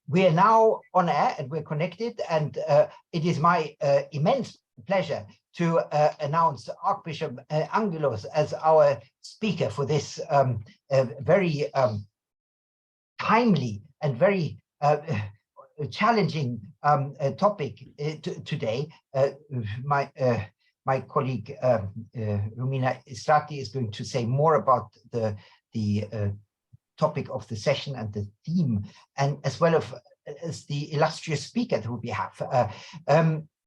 We are now on air and we're connected, and it is my immense pleasure to announce Archbishop Angaelos as our speaker for this very timely and very challenging topic today. My colleague Romina Istrati is going to say more about the topic of the session and the theme, and as well as the illustrious speaker that we have.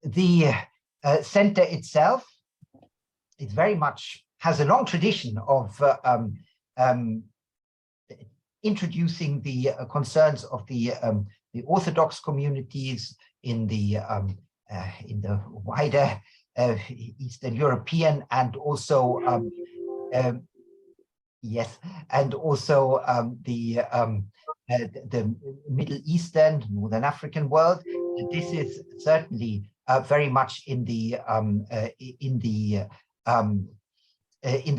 The center itself, it very much has a long tradition of introducing the concerns of the Orthodox communities in the wider Eastern European and also yes, and also the Middle Eastern, Northern African world. This is certainly very much in the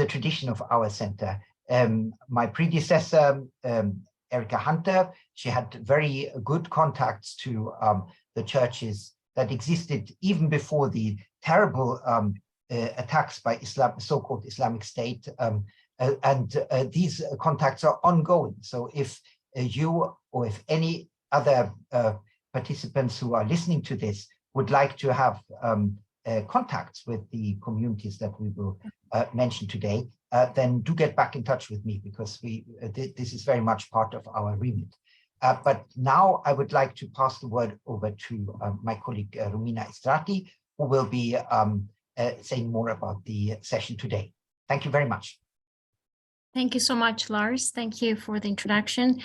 tradition of our center. My predecessor, Erika Hunter, she had very good contacts to the churches that existed even before the terrible attacks by so-called Islamic State. These contacts are ongoing. So if you or if any other participants who are listening to this would like to have contacts with the communities that we will mention today, then do get back in touch with me, because this is very much part of our remit. But now I would like to pass the word over to my colleague Romina Istrati, who will be saying more about the session today. Thank you very much. Thank you so much, Lars. Thank you for the introduction.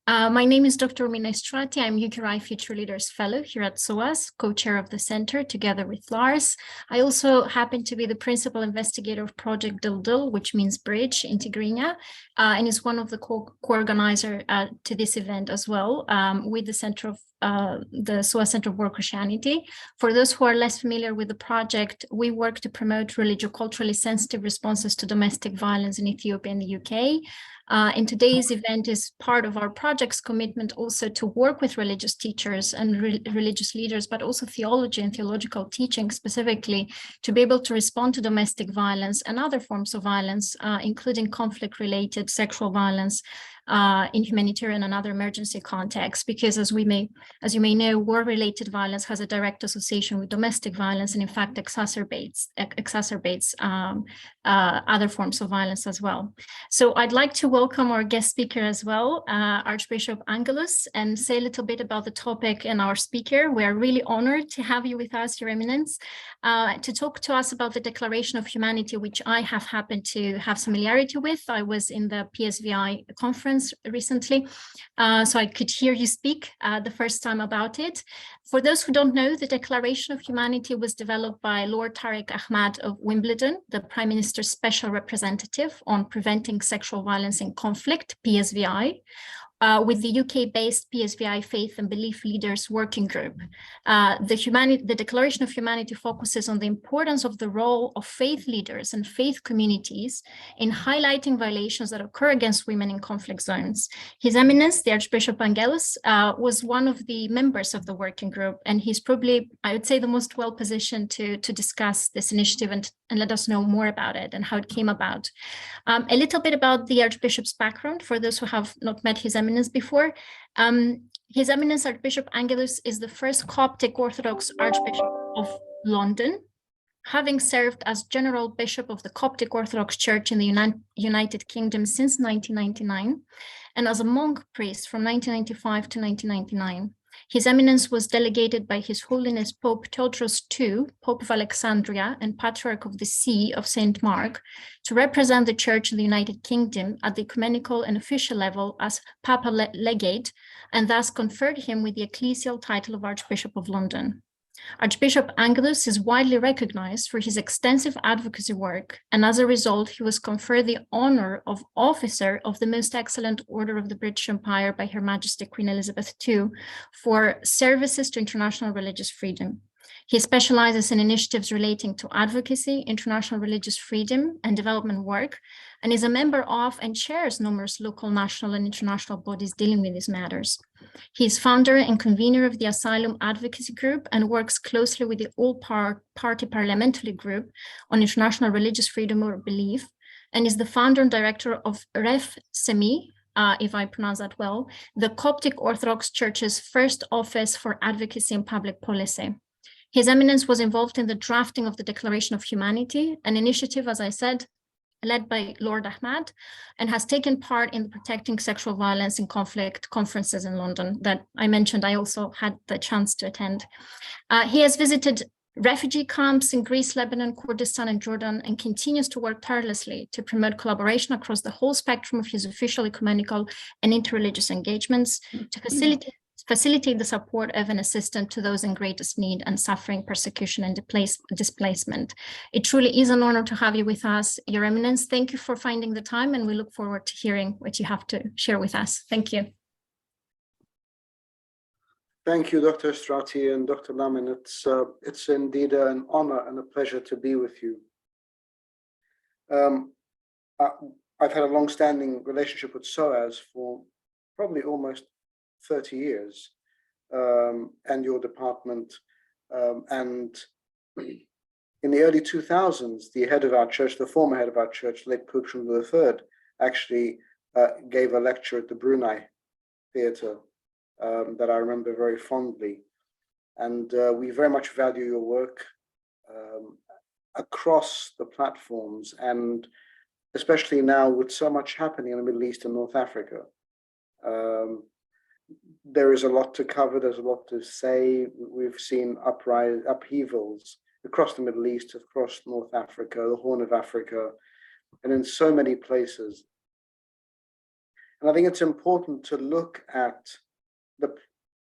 My name is Dr. Romina Istrati. I'm UKRI Future Leaders Fellow here at SOAS, co-chair of the center together with Lars. I also happen to be the principal investigator of Project Dildil, which means bridge in Tigrinya, and is one of the co-organizer to this event as well, with the center of the SOAS Center for Christianity. For those who are less familiar with the project, we work to promote religio-culturally sensitive responses to domestic violence in Ethiopia and the UK. And today's event is part of our project's commitment also to work with religious teachers and religious leaders, but also theology and theological teaching specifically, to be able to respond to domestic violence and other forms of violence, including conflict-related sexual violence, in humanitarian and other emergency contexts, because as you may know, war-related violence has a direct association with domestic violence, and in fact exacerbates other forms of violence as well. So I'd like to welcome our guest speaker as well, Archbishop Angaelos, and say a little bit about the topic and our speaker. We are really honored to have you with us, Your Eminence, to talk to us about the Declaration of Humanity, which I have happened to have familiarity with. I was in the PSVI conference recently, so I could hear you speak the first time about it. For those who don't know, the Declaration of Humanity was developed by Lord Tariq Ahmad of Wimbledon, the Prime Minister's Special Representative on Preventing Sexual Violence in Conflict, PSVI, with the UK-based PSVI Faith and Belief Leaders Working Group. The Declaration of Humanity focuses on the importance of the role of faith leaders and faith communities in highlighting violations that occur against women in conflict zones. His Eminence, the Archbishop Angaelos, was one of the members of the working group, and he's probably, I would say, the most well-positioned to discuss this initiative and let us know more about it and how it came about. A little bit about the Archbishop's background for those who have not met His Eminence before. His Eminence Archbishop Angaelos is the first Coptic Orthodox Archbishop of London, having served as General Bishop of the Coptic Orthodox Church in the United Kingdom since 1999, and as a monk priest from 1995 to 1999. His Eminence was delegated by His Holiness Pope Theodros II, Pope of Alexandria and Patriarch of the See of St. Mark, to represent the Church in the United Kingdom at the ecumenical and official level as Papal Legate, and thus conferred him with the ecclesial title of Archbishop of London. Archbishop Angaelos is widely recognized for his extensive advocacy work, and as a result, he was conferred the honor of Officer of the Most Excellent Order of the British Empire by Her Majesty Queen Elizabeth II for services to international religious freedom. He specializes in initiatives relating to advocacy, international religious freedom, and development work, and is a member of and chairs numerous local, national, and international bodies dealing with these matters. He is founder and convener of the Asylum Advocacy Group and works closely with the All-Party Parliamentary Group on International Religious Freedom or Belief, and is the founder and director of Ref Semi, if I pronounce that well, the Coptic Orthodox Church's first office for advocacy and public policy. His Eminence was involved in the drafting of the Declaration of Humanity, an initiative, as I said, led by Lord Ahmad, and has taken part in the Protecting Sexual Violence in Conflict conferences in London that I mentioned. I also had the chance to attend. He has visited refugee camps in Greece, Lebanon, Kurdistan, and Jordan, and continues to work tirelessly to promote collaboration across the whole spectrum of his official, ecumenical, and interreligious engagements to facilitate the support of and assistance to those in greatest need and suffering, persecution, and displacement. It truly is an honor to have you with us, Your Eminence. Thank you for finding the time, and we look forward to hearing what you have to share with us. Thank you. Thank you, Dr. Strati and Dr. Lamin. It's indeed an honor and a pleasure to be with you. I've had a long-standing relationship with SOAS for probably almost 30 years, and your department. And in the early 2000s, the head of our church, the former head of our church, late Pope Shenouda III, actually gave a lecture at the Brunei Theatre that I remember very fondly. And we very much value your work across the platforms, and especially now with so much happening in the Middle East and North Africa. There is a lot to cover, there's a lot to say. We've seen upheavals across the Middle East, across North Africa, the Horn of Africa, and in so many places. And I think it's important to look at the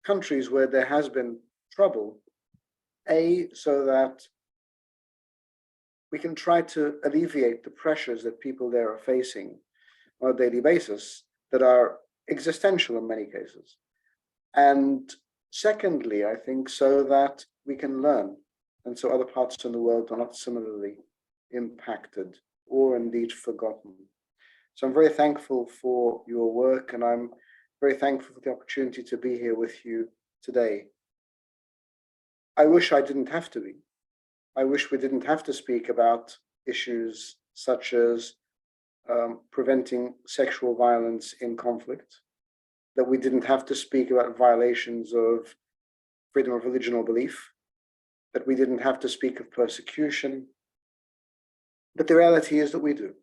countries where there has been trouble, so that we can try to alleviate the pressures that people there are facing on a daily basis that are existential in many cases. And secondly, I think so that we can learn, and so other parts of the world are not similarly impacted or indeed forgotten. So I'm very thankful for your work, and I'm very thankful for the opportunity to be here with you today. I wish I didn't have to be. I wish we didn't have to speak about issues such as preventing sexual violence in conflict, that we didn't have to speak about violations of freedom of religion or belief, that we didn't have to speak of persecution. But the reality is that we do.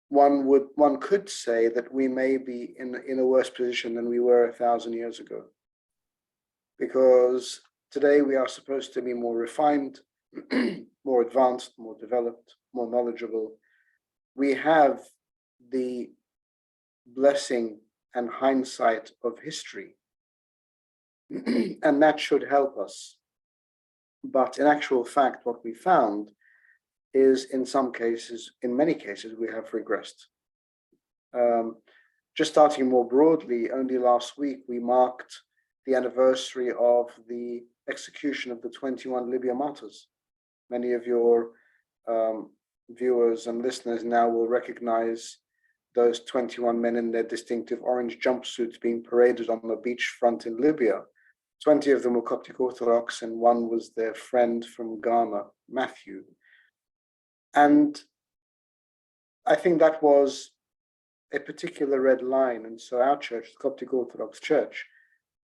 One could say that we may be in a worse position than we were 1,000 years ago, because today we are supposed to be more refined, more advanced, more developed, more knowledgeable. We have the blessing and hindsight of history, and that should help us. But in actual fact, what we found is in many cases, we have regressed. Just starting more broadly, only last week, we marked the anniversary of the execution of the 21 Libya martyrs. Many of your viewers and listeners now will recognize those 21 men in their distinctive orange jumpsuits being paraded on the beachfront in Libya. 20 of them were Coptic Orthodox, and one was their friend from Ghana, Matthew. And I think that was a particular red line. And so our church, the Coptic Orthodox Church,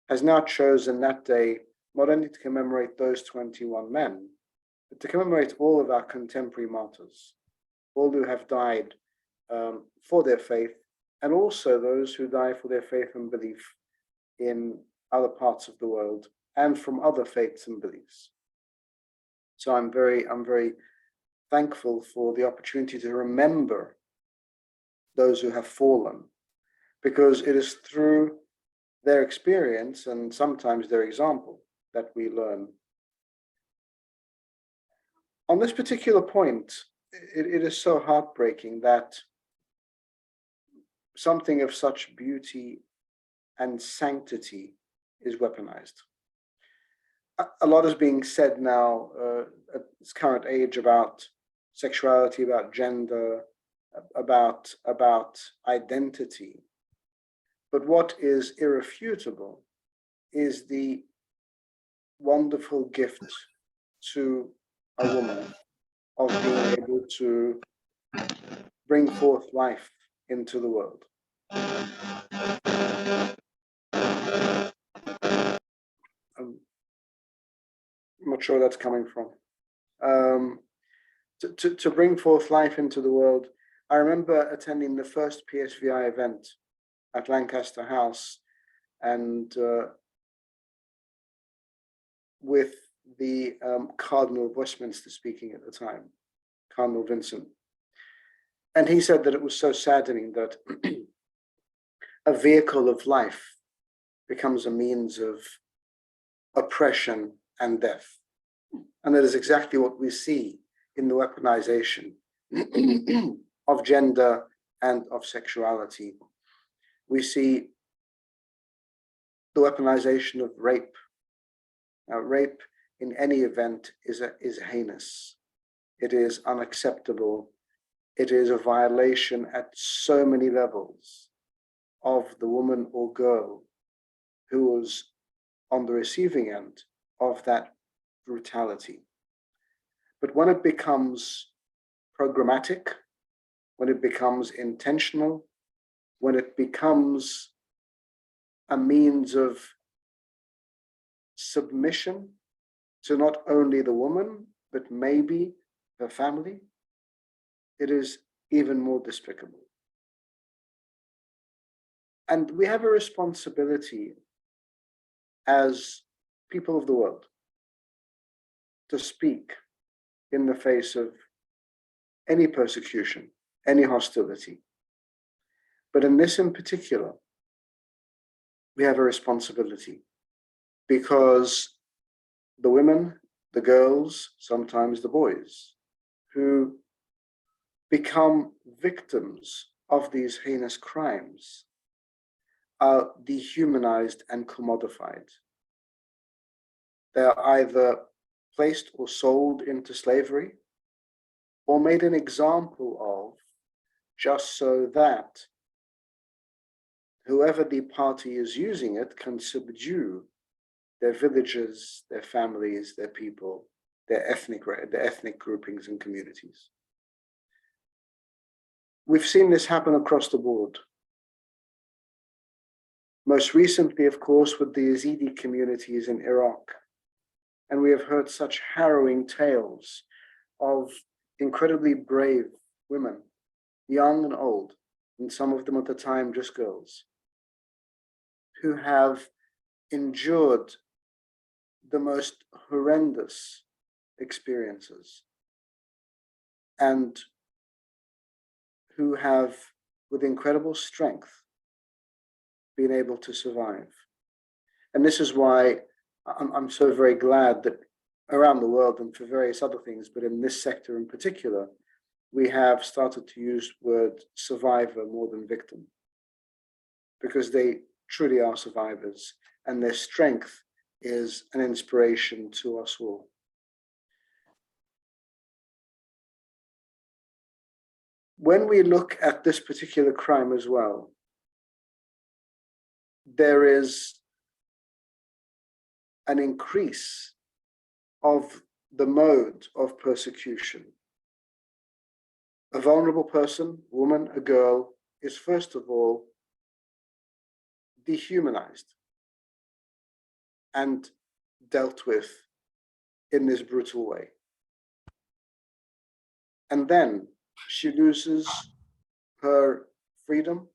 has now chosen that day not only to commemorate those 21 men, but to commemorate all of our contemporary martyrs, all who have died for their faith, and also those who die for their faith and belief in other parts of the world and from other faiths and beliefs. So I'm very thankful for the opportunity to remember those who have fallen, because it is through their experience and sometimes their example that we learn. On this particular point, it is so heartbreaking that something of such beauty and sanctity is weaponized. a lot is being said now at this current age about sexuality, about gender, about identity. But what is irrefutable is the wonderful gift to a woman of being able to bring forth life into the world. I'm not sure where that's coming from. To bring forth life into the world, I remember attending the first PSVI event at Lancaster House, and with the Cardinal of Westminster speaking at the time, Cardinal Vincent. And he said that it was so saddening that a vehicle of life becomes a means of oppression and death. And that is exactly what we see in the weaponization of gender and of sexuality. We see the weaponization of rape. Now, rape in any event is heinous. It is unacceptable. It is a violation at so many levels of the woman or girl who was on the receiving end of that brutality. But when it becomes programmatic, when it becomes intentional, when it becomes a means of submission to not only the woman, but maybe her family, it is even more despicable. And we have a responsibility as people of the world to speak in the face of any persecution, any hostility. But in this in particular, we have a responsibility because the women, the girls, sometimes the boys, who become victims of these heinous crimes are dehumanized and commodified. They are either placed or sold into slavery or made an example of just so that whoever the party is using it can subdue their villages, their families, their people, their ethnic groupings and communities. We've seen this happen across the board. Most recently, of course, with the Yazidi communities in Iraq. And we have heard such harrowing tales of incredibly brave women, young and old, and some of them at the time just girls, who have endured the most horrendous experiences and who have, with incredible strength, been able to survive. And this is why I'm so very glad that around the world and for various other things, but in this sector in particular, we have started to use the word survivor more than victim, because they truly are survivors and their strength is an inspiration to us all. When we look at this particular crime as well, there is an increase of the mode of persecution. A vulnerable person, woman, a girl, is first of all dehumanized and dealt with in this brutal way. And then she loses her freedom,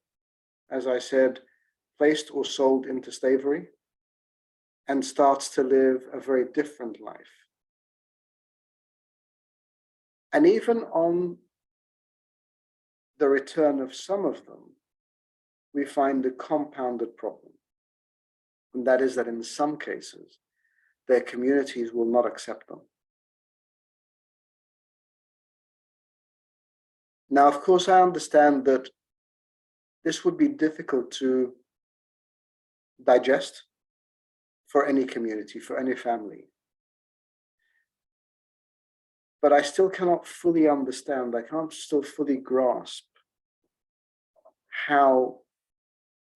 as I said, placed or sold into slavery, and starts to live a very different life. And even on the return of some of them, we find a compounded problem. And that is that in some cases, their communities will not accept them. Now, of course, I understand that this would be difficult to digest for any community, for any family. but I still cannot fully understand, I can't still fully grasp how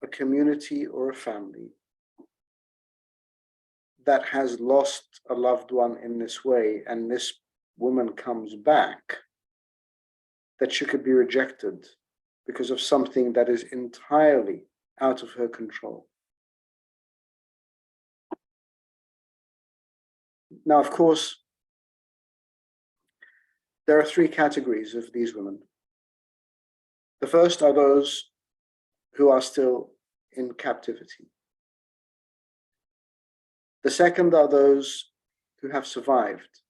a community or a family that has lost a loved one in this way, and this woman comes back, that she could be rejected because of something that is entirely out of her control. Now, of course, there are three categories of these women. The first are those who are still in captivity. The second are those who have survived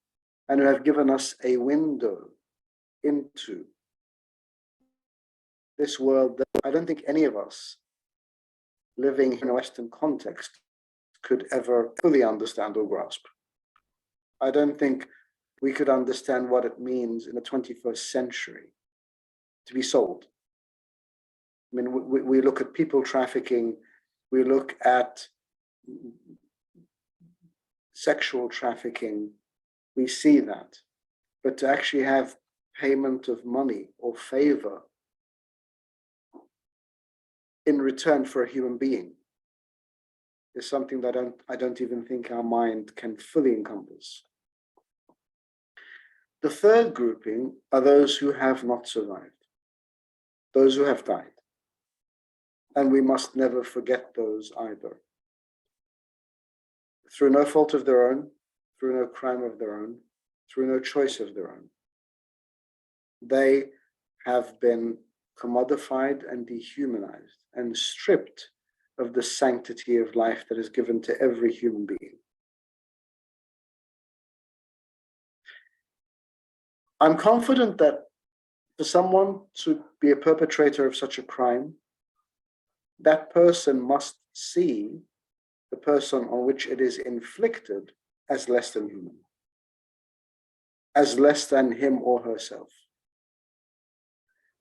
and who have given us a window into this world that I don't think any of us living in a Western context could ever fully understand or grasp. I don't think we could understand what it means in the 21st century to be sold. I mean, we look at people trafficking, we look at sexual trafficking, we see that. But to actually have payment of money or favor in return for a human being is something that I don't even think our mind can fully encompass. The third grouping are those who have not survived, those who have died. And we must never forget those either. Through no fault of their own, through no crime of their own, through no choice of their own, they have been commodified and dehumanized and stripped of the sanctity of life that is given to every human being. I'm confident that for someone to be a perpetrator of such a crime, that person must see the person on which it is inflicted as less than human, as less than him or herself,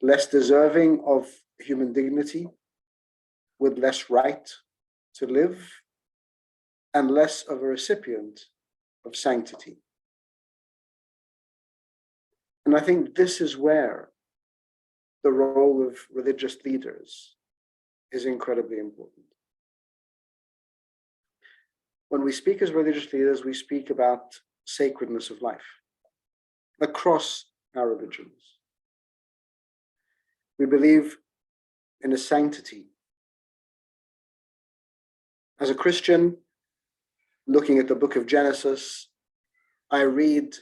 less deserving of human dignity, with less right to live, and less of a recipient of sanctity. And I think this is where the role of religious leaders is incredibly important. When we speak as religious leaders, we speak about sacredness of life across our religions. We believe in a sanctity. As a Christian, looking at the book of Genesis, I read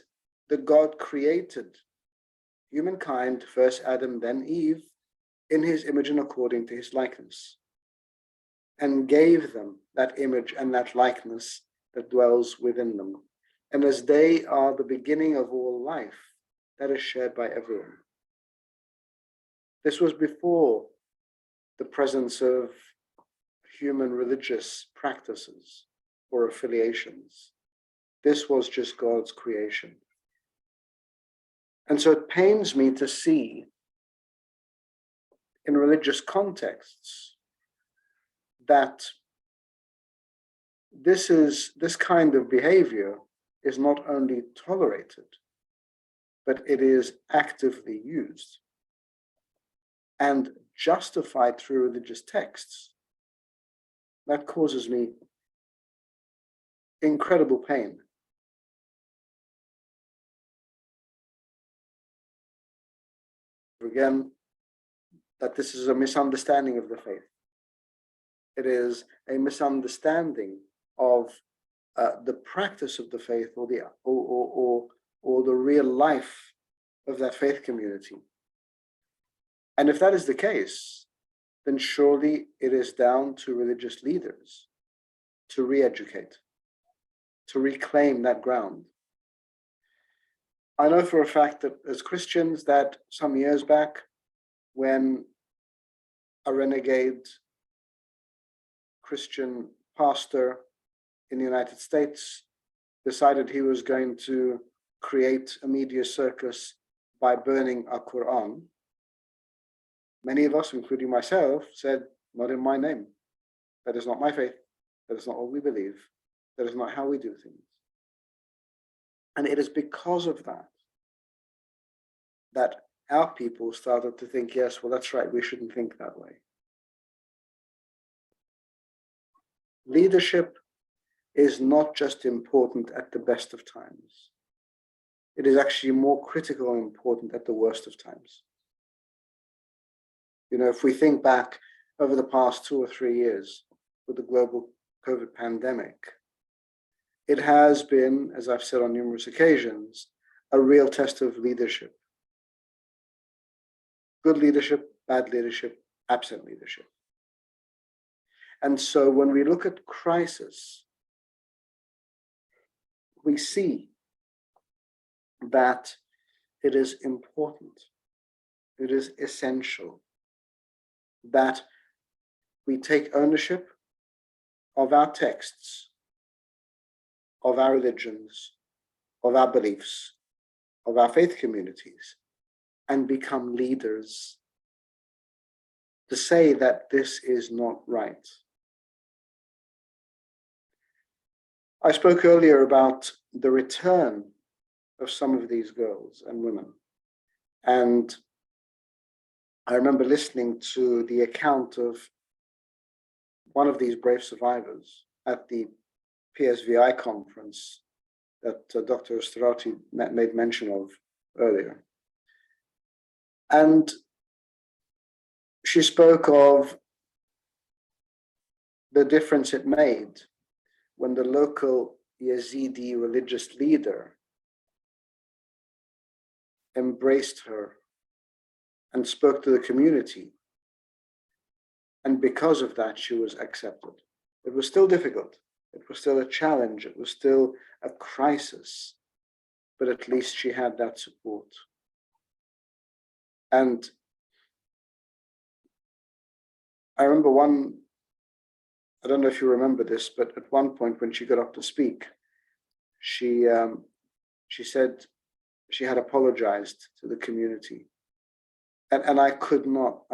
that God created humankind, first Adam, then Eve, in his image and according to his likeness, and gave them that image and that likeness that dwells within them. And as they are the beginning of all life, that is shared by everyone. This was before the presence of human religious practices or affiliations. This was just God's creation. And so it pains me to see in religious contexts that this kind of behavior is not only tolerated, but it is actively used and justified through religious texts. That causes me incredible pain. Again, that this is a misunderstanding of the faith. It is a misunderstanding of the practice of the faith or the real life of that faith community. And if that is the case, then surely it is down to religious leaders to re-educate, to reclaim that ground. I know for a fact that as Christians that some years back, when a renegade Christian pastor in the United States decided he was going to create a media circus by burning a Quran, many of us, including myself, said, not in my name. That is not my faith. That is not what we believe. That is not how we do things. And it is because of that that our people started to think, yes, well, that's right, we shouldn't think that way. Leadership is not just important at the best of times. It is actually more critical and important at the worst of times. You know, if we think back over the past 2 or 3 years with the global COVID pandemic, it has been, as I've said on numerous occasions, a real test of leadership. Good leadership, bad leadership, absent leadership. And so when we look at crisis, we see that it is important, it is essential that we take ownership of our texts, of our religions, of our beliefs, of our faith communities, and become leaders to say that this is not right. I spoke earlier about the return of some of these girls and women. And I remember listening to the account of one of these brave survivors at the PSVI conference that Dr. Osterati made mention of earlier. And she spoke of the difference it made when the local Yazidi religious leader embraced her and spoke to the community. And because of that, she was accepted. It was still difficult. It was still a challenge. It was still a crisis, but at least she had that support. And I remember I don't know if you remember this, but at one point when she got up to speak, she said she had apologized to the community. And I could not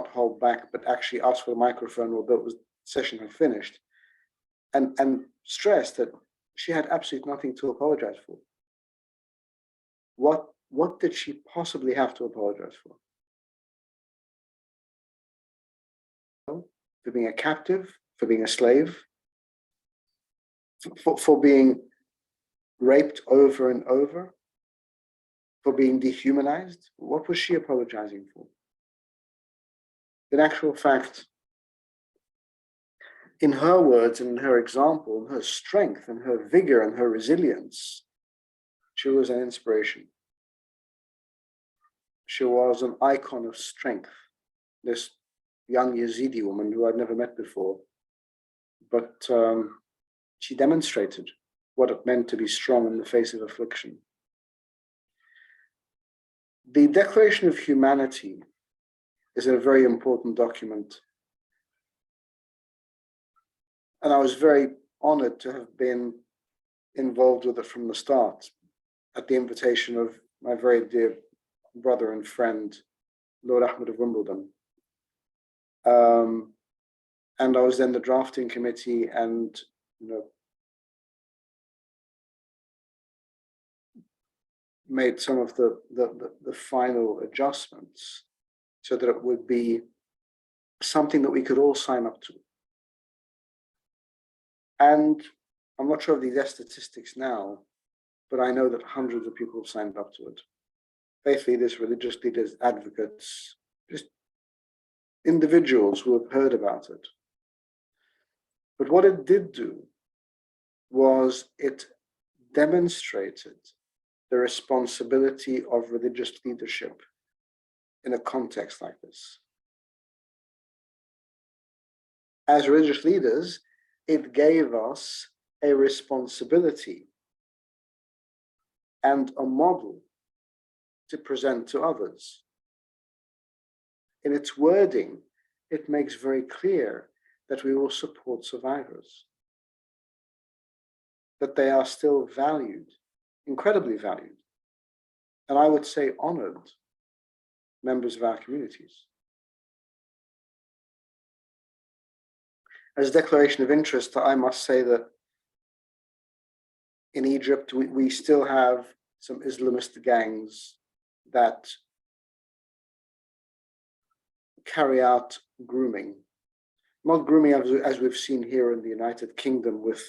hold back, but actually asked for the microphone while the session had finished, and stressed that she had absolutely nothing to apologize for. What did she possibly have to apologize for? For being a captive, for being a slave, for being raped over and over, for being dehumanized? What was she apologizing for? In actual fact, in her words and in her example, and her strength and her vigor and her resilience, she was an inspiration. She was an icon of strength, this young Yazidi woman who I'd never met before. But she demonstrated what it meant to be strong in the face of affliction. The Declaration of Humanity is a very important document. And I was very honored to have been involved with it from the start at the invitation of my very dear brother and friend, Lord Ahmed of Wimbledon. And I was then the drafting committee and, made some of the final adjustments so that it would be something that we could all sign up to. And I'm not sure of the exact statistics now, but I know that hundreds of people have signed up to it. Faith leaders, religious leaders, advocates, just individuals who have heard about it. But what it did do was it demonstrated the responsibility of religious leadership in a context like this. As religious leaders, it gave us a responsibility and a model to present to others. In its wording, it makes very clear that we will support survivors, that they are still valued, incredibly valued, and I would say honored members of our communities. As a declaration of interest, I must say that in Egypt, we still have some Islamist gangs that carry out grooming. Not grooming as we've seen here in the United Kingdom with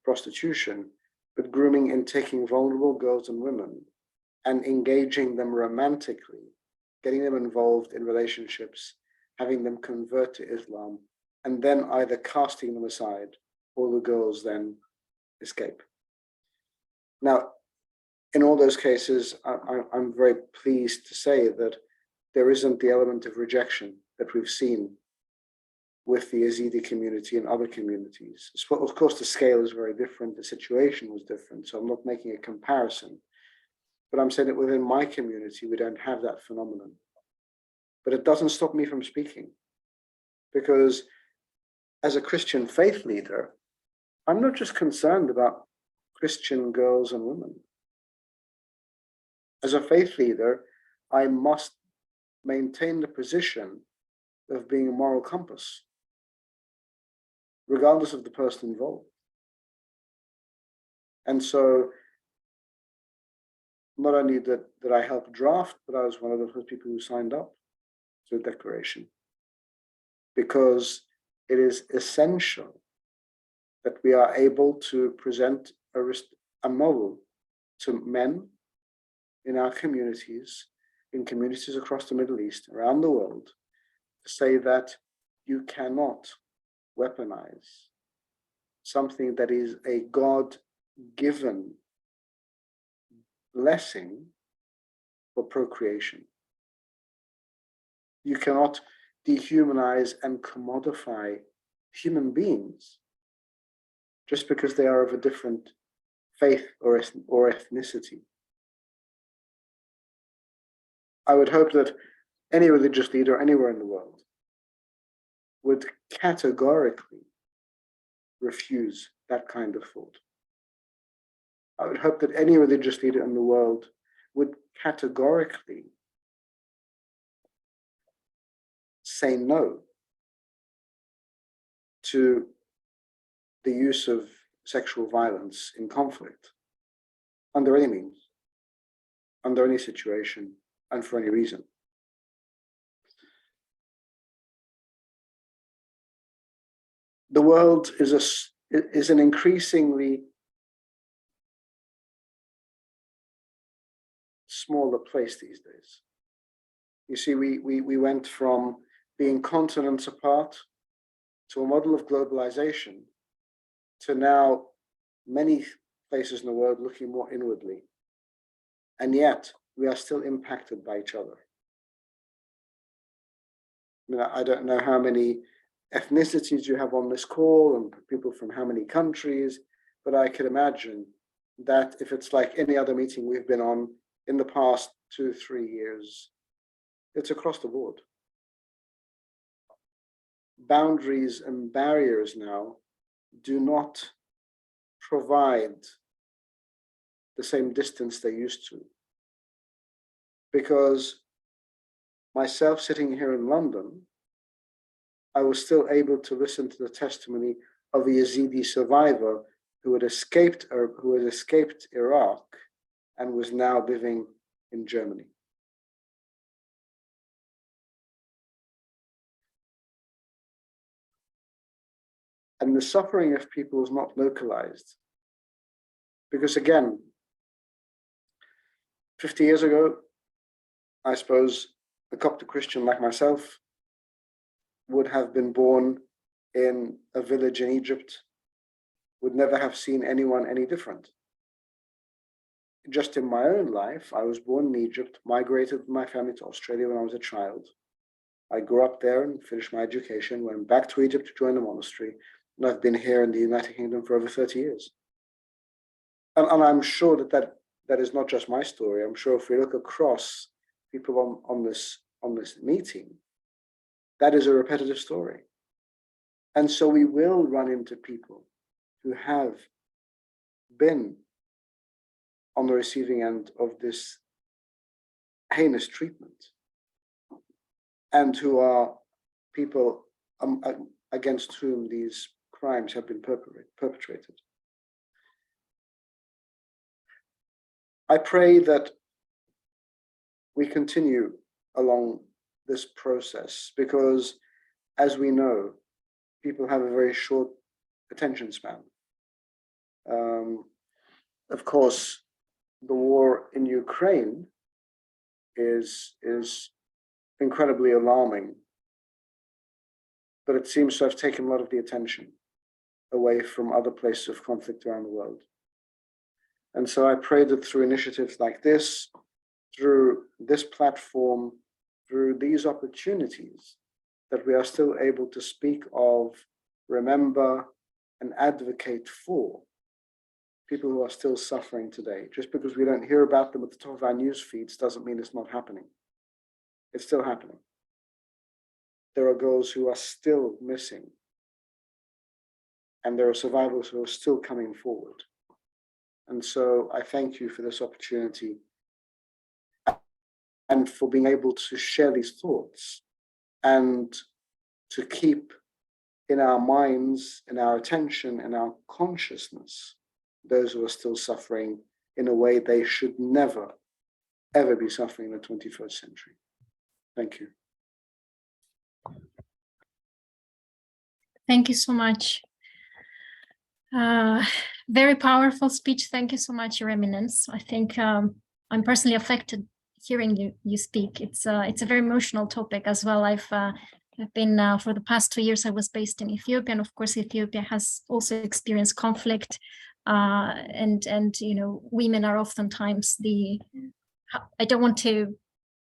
prostitution, but grooming in taking vulnerable girls and women and engaging them romantically, getting them involved in relationships, having them convert to Islam, and then either casting them aside or the girls then escape. Now, in all those cases, I'm very pleased to say that there isn't the element of rejection that we've seen with the Yazidi community and other communities. Of course, the scale is very different, the situation was different, so I'm not making a comparison. But I'm saying that within my community, we don't have that phenomenon. But it doesn't stop me from speaking, because as a Christian faith leader, I'm not just concerned about Christian girls and women. As a faith leader, I must maintain the position of being a moral compass, regardless of the person involved. And so, not only that I helped draft, but I was one of the first people who signed up to the declaration, because it is essential that we are able to present a model to men in our communities, in communities across the Middle East, around the world, to say that you cannot weaponize something that is a God-given blessing for procreation. You cannot dehumanize and commodify human beings just because they are of a different faith or ethnicity. I would hope that any religious leader anywhere in the world would categorically refuse that kind of thought. I would hope that any religious leader in the world would categorically say no to the use of sexual violence in conflict, under any means, under any situation, and for any reason. The world is an increasingly smaller place these days. You see, we went from being continents apart to a model of globalization to now many places in the world looking more inwardly. And yet we are still impacted by each other. I mean, I don't know how many ethnicities you have on this call and people from how many countries, but I could imagine that if it's like any other meeting we've been on in the past 2-3 years, it's across the board. Boundaries and barriers now do not provide the same distance they used to. Because myself sitting here in London, I was still able to listen to the testimony of a Yazidi survivor who had escaped Iraq and was now living in Germany. And the suffering of people is not localized. Because again, 50 years ago, I suppose a Coptic Christian like myself would have been born in a village in Egypt, would never have seen anyone any different. Just in my own life, I was born in Egypt, migrated with my family to Australia when I was a child. I grew up there and finished my education, went back to Egypt to join the monastery, and I've been here in the United Kingdom for over 30 years. And I'm sure that is not just my story. I'm sure if we look across people on this meeting, that is a repetitive story. And so we will run into people who have been on the receiving end of this heinous treatment, and who are people against whom these crimes have been perpetrated. I pray that we continue along this process, because as we know, people have a very short attention span. Of course, the war in Ukraine is incredibly alarming, but it seems to have taken a lot of the attention away from other places of conflict around the world. And so I pray that through initiatives like this, through this platform, through these opportunities, that we are still able to speak of, remember, and advocate for people who are still suffering today. Just because we don't hear about them at the top of our news feeds doesn't mean it's not happening. It's still happening. There are girls who are still missing, and there are survivors who are still coming forward. And so I thank you for this opportunity and for being able to share these thoughts and to keep in our minds, in our attention, in our consciousness, those who are still suffering in a way they should never, ever be suffering in the 21st century. Thank you. Thank you so much. Very powerful speech. Thank you so much, Your Eminence. I think I'm personally affected hearing you speak. It's a very emotional topic as well. I've been for the past 2 years, I was based in Ethiopia, and of course, Ethiopia has also experienced conflict, and you know, women are oftentimes I don't want to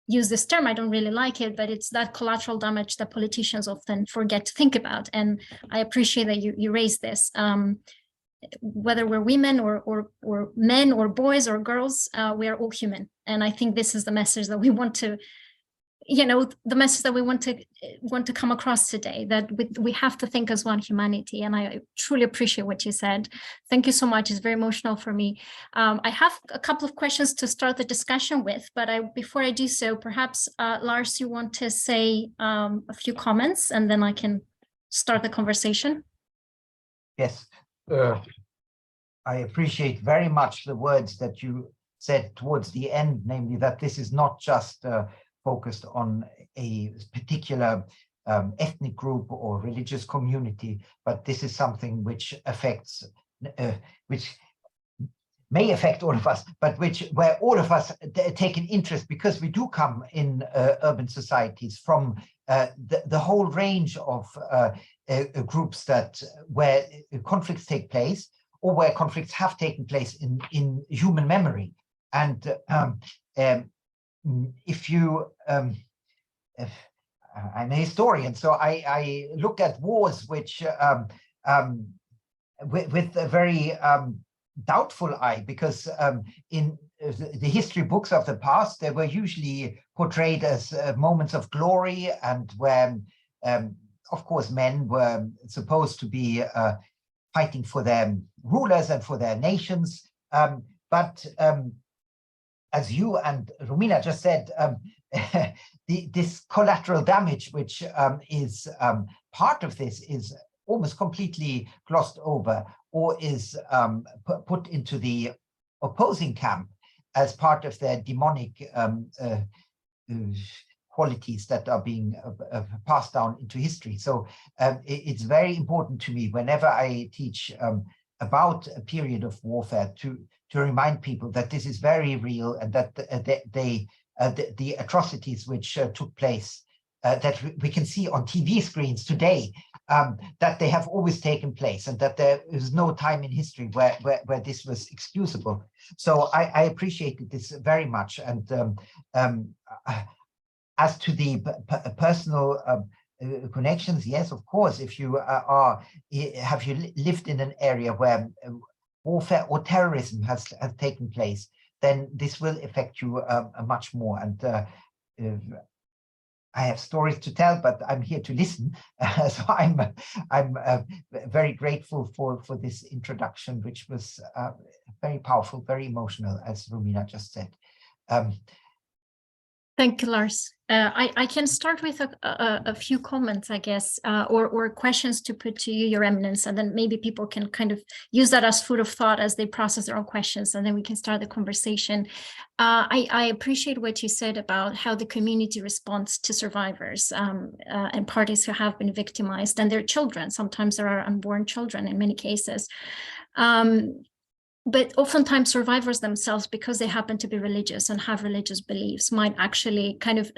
use this term, I don't really like it, but it's that collateral damage that politicians often forget to think about. And I appreciate that you raised this. Whether we're women or men or boys or girls, we are all human. And I think this is the message that we want to, you know, the message that we want to come across today, that we have to think as one humanity. And I truly appreciate what you said. Thank you so much. It's very emotional for me. I have a couple of questions to start the discussion with, but before I do so, perhaps Lars, you want to say a few comments, and then I can start the conversation. Yes, I appreciate very much the words that you said towards the end, namely that this is not just focused on a particular ethnic group or religious community, but this is something which affects, which may affect all of us, but where all of us take an interest, because we do come in urban societies from the whole range of groups where conflicts take place, or where conflicts have taken place in human memory. And if you, I'm a historian, so I look at wars which with a very doubtful eye, because in the history books of the past, they were usually portrayed as moments of glory, and when, of course, men were supposed to be fighting for their rulers and for their nations. But as you and Romina just said, this collateral damage, which is part of this, is almost completely glossed over, or is put into the opposing camp as part of their demonic qualities that are being passed down into history. So it's very important to me whenever I teach about a period of warfare to remind people that this is very real, and that the atrocities which took place that we can see on TV screens today, that they have always taken place, and that there is no time in history where this was excusable. So I appreciated this very much. And as to the personal connections, yes, of course, if you have you lived in an area where warfare or terrorism has taken place, then this will affect you much more. And I have stories to tell, but I'm here to listen. So I'm very grateful for this introduction, which was very powerful, very emotional, as Romina just said. Thank you, Lars. I can start with a few comments, I guess, or questions to put to you, Your Eminence, and then maybe people can kind of use that as food of thought as they process their own questions, and then we can start the conversation. I appreciate what you said about how the community responds to survivors and parties who have been victimized and their children. Sometimes there are unborn children in many cases. But oftentimes survivors themselves, because they happen to be religious and have religious beliefs, might actually kind of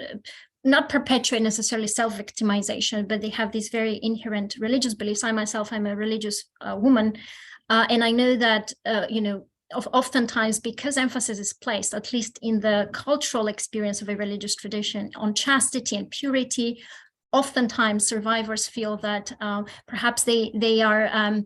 not perpetuate necessarily self-victimization, but they have these very inherent religious beliefs. I myself, I'm a religious woman, and I know that, oftentimes because emphasis is placed, at least in the cultural experience of a religious tradition, on chastity and purity, oftentimes survivors feel that perhaps they are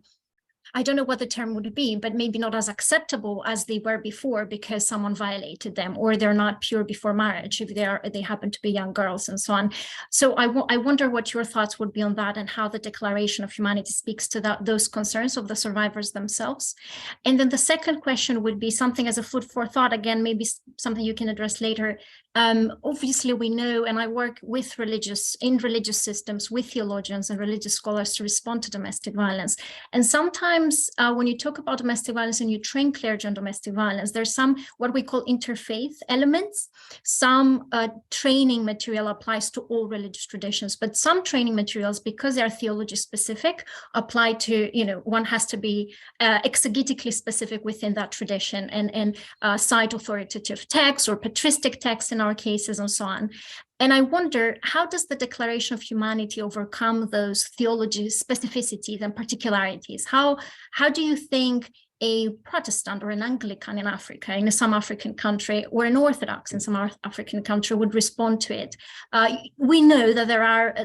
I don't know what the term would be, but maybe not as acceptable as they were before because someone violated them, or they're not pure before marriage if they happen to be young girls and so on. So I wonder what your thoughts would be on that and how the Declaration of Humanity speaks to those concerns of the survivors themselves. And then the second question would be something as a food for thought, again, maybe something you can address later. Obviously, we know, and I work with in religious systems, with theologians and religious scholars to respond to domestic violence. And sometimes when you talk about domestic violence and you train clergy on domestic violence, there's some what we call interfaith elements. Some training material applies to all religious traditions, but some training materials, because they are theology specific, apply to, one has to be exegetically specific within that tradition and cite authoritative texts or patristic texts in our cases and so on. And I wonder, how does the Declaration of Humanity overcome those theology specificities and particularities? How do you think a Protestant or an Anglican in Africa, in some African country, or an Orthodox in some African country would respond to it? We know that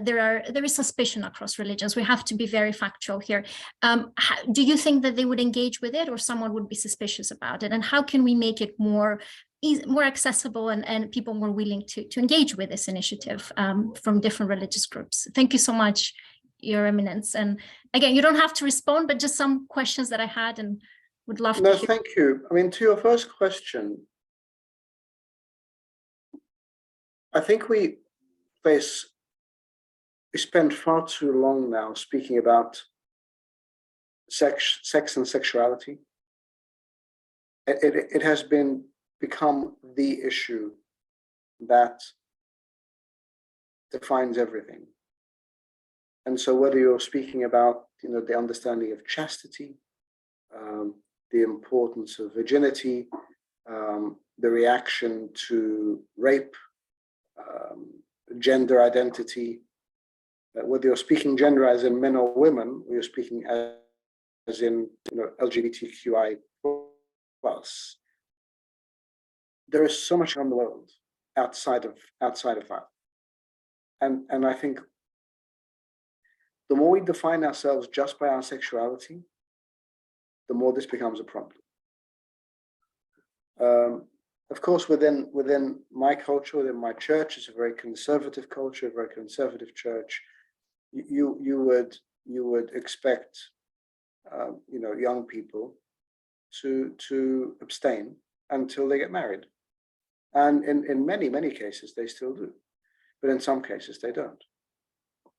there is suspicion across religions. We have to be very factual here. Do you think that they would engage with it, or someone would be suspicious about it? And how can we make it more accessible and people more willing to engage with this initiative from different religious groups? Thank you so much, Your Eminence. And again, you don't have to respond, but just some questions that I had and would love to hear. Thank you. I mean, to your first question, I think we spend far too long now speaking about sex and sexuality. It has become the issue that defines everything. And so whether you're speaking about, the understanding of chastity, the importance of virginity, the reaction to rape, gender identity, whether you're speaking gender as in men or women, or you're speaking as in LGBTQI+, there is so much around the world outside of that. And I think the more we define ourselves just by our sexuality, the more this becomes a problem. Of course, within my culture, within my church, it's a very conservative culture, a very conservative church. You would expect young people to abstain until they get married. And in many cases, they still do. But in some cases, they don't.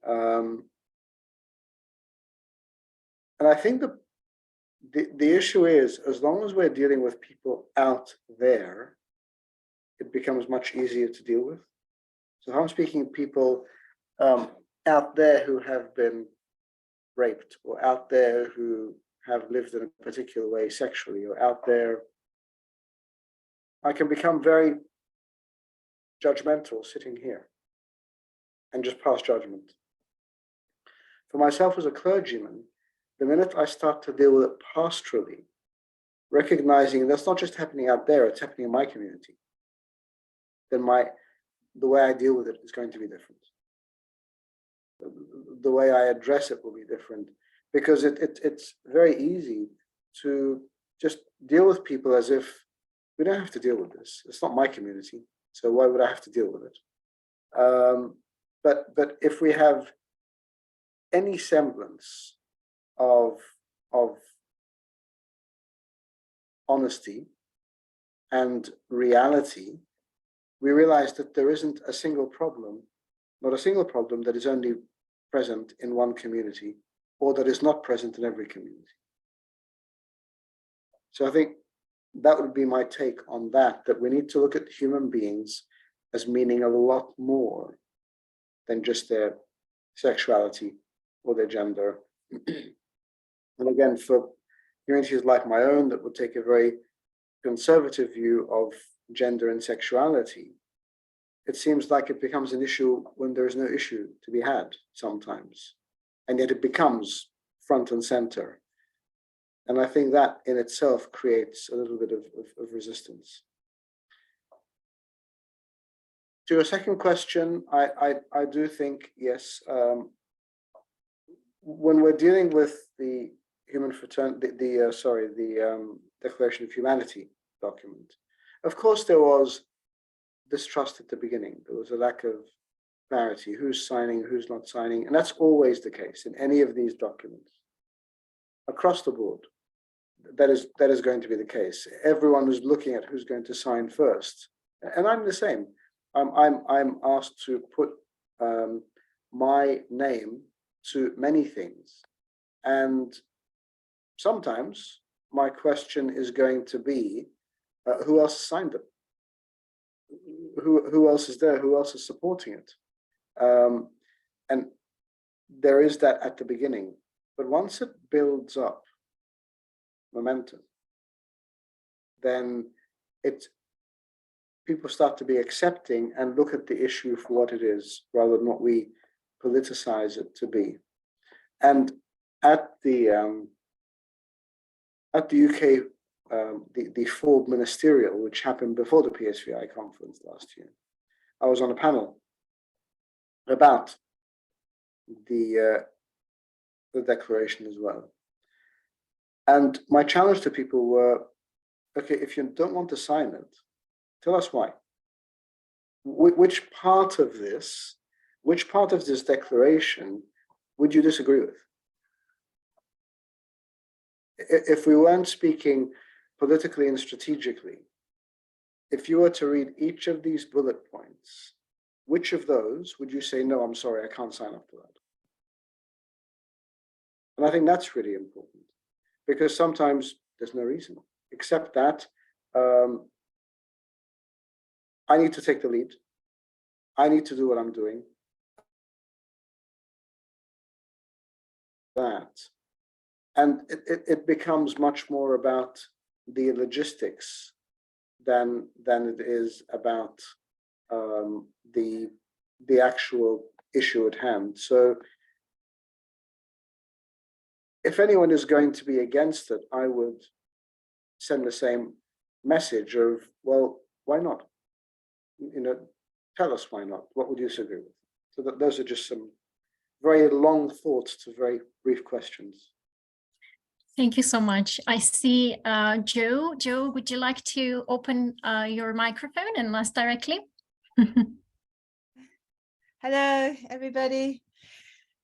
And I think the issue is, as long as we're dealing with people out there, it becomes much easier to deal with. So if I'm speaking of people out there who have been raped, or out there who have lived in a particular way sexually, or out there, I can become very judgmental sitting here and just pass judgment. For myself as a clergyman, the minute I start to deal with it pastorally, recognizing that's not just happening out there, it's happening in my community, then the way I deal with it is going to be different. The way I address it will be different, because it's very easy to just deal with people as if we don't have to deal with this. It's not my community, so why would I have to deal with it? But if we have any semblance of honesty and reality, we realize that there isn't a single problem, not a single problem that is only present in one community or that is not present in every community. So I think that would be my take on that, that we need to look at human beings as meaning a lot more than just their sexuality or their gender. And again, for communities like my own that would take a very conservative view of gender and sexuality, it seems like it becomes an issue when there is no issue to be had sometimes, and yet it becomes front and center. And I think that in itself creates a little bit of resistance. To your second question, I do think, yes, when we're dealing with the human fraternity, the Declaration of Humanity document, of course there was distrust at the beginning. There was a lack of clarity, who's signing, who's not signing, and that's always the case in any of these documents across the board. That is going to be the case. Everyone is looking at who's going to sign first, and I'm the same. I'm asked to put my name to many things, and sometimes my question is going to be, who else signed them? Who else is there? Who else is supporting it? And there is that at the beginning, but once it builds up momentum, then people start to be accepting and look at the issue for what it is, rather than what we politicize it to be. And at the UK, the Ford Ministerial, which happened before the PSVI conference last year, I was on a panel about the declaration as well. And my challenge to people were, okay, if you don't want to sign it, tell us why. Which part of this declaration would you disagree with? If we weren't speaking politically and strategically, if you were to read each of these bullet points, which of those would you say, no, I'm sorry, I can't sign up to that? And I think that's really important, because sometimes there's no reason, except that I need to take the lead. I need to do what I'm doing. That. And it becomes much more about the logistics than it is about the actual issue at hand. So if anyone is going to be against it, I would send the same message of, well, why not? You know, tell us why not. What would you disagree with? So that those are just some very long thoughts to very brief questions. Thank you so much. I see Joe. Joe, would you like to open your microphone and ask directly? Hello, everybody.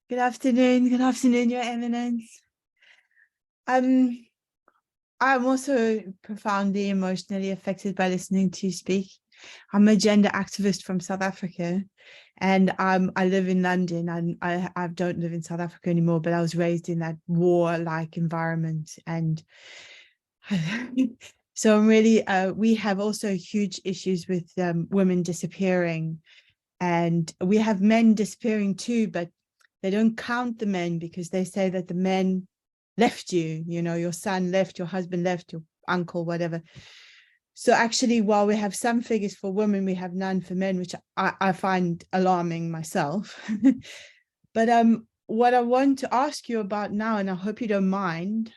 Good afternoon. Good afternoon, Your Eminence. I'm also profoundly emotionally affected by listening to you speak. I'm a gender activist from South Africa, and I live in London, and I don't live in South Africa anymore, but I was raised in that war-like environment. And so I'm really, we have also huge issues with women disappearing, and we have men disappearing too, but they don't count the men because they say that the men left you, you know, your son left, your husband left, your uncle, whatever. So actually, while we have some figures for women, we have none for men, which I find alarming myself. But what I want to ask you about now, and I hope you don't mind,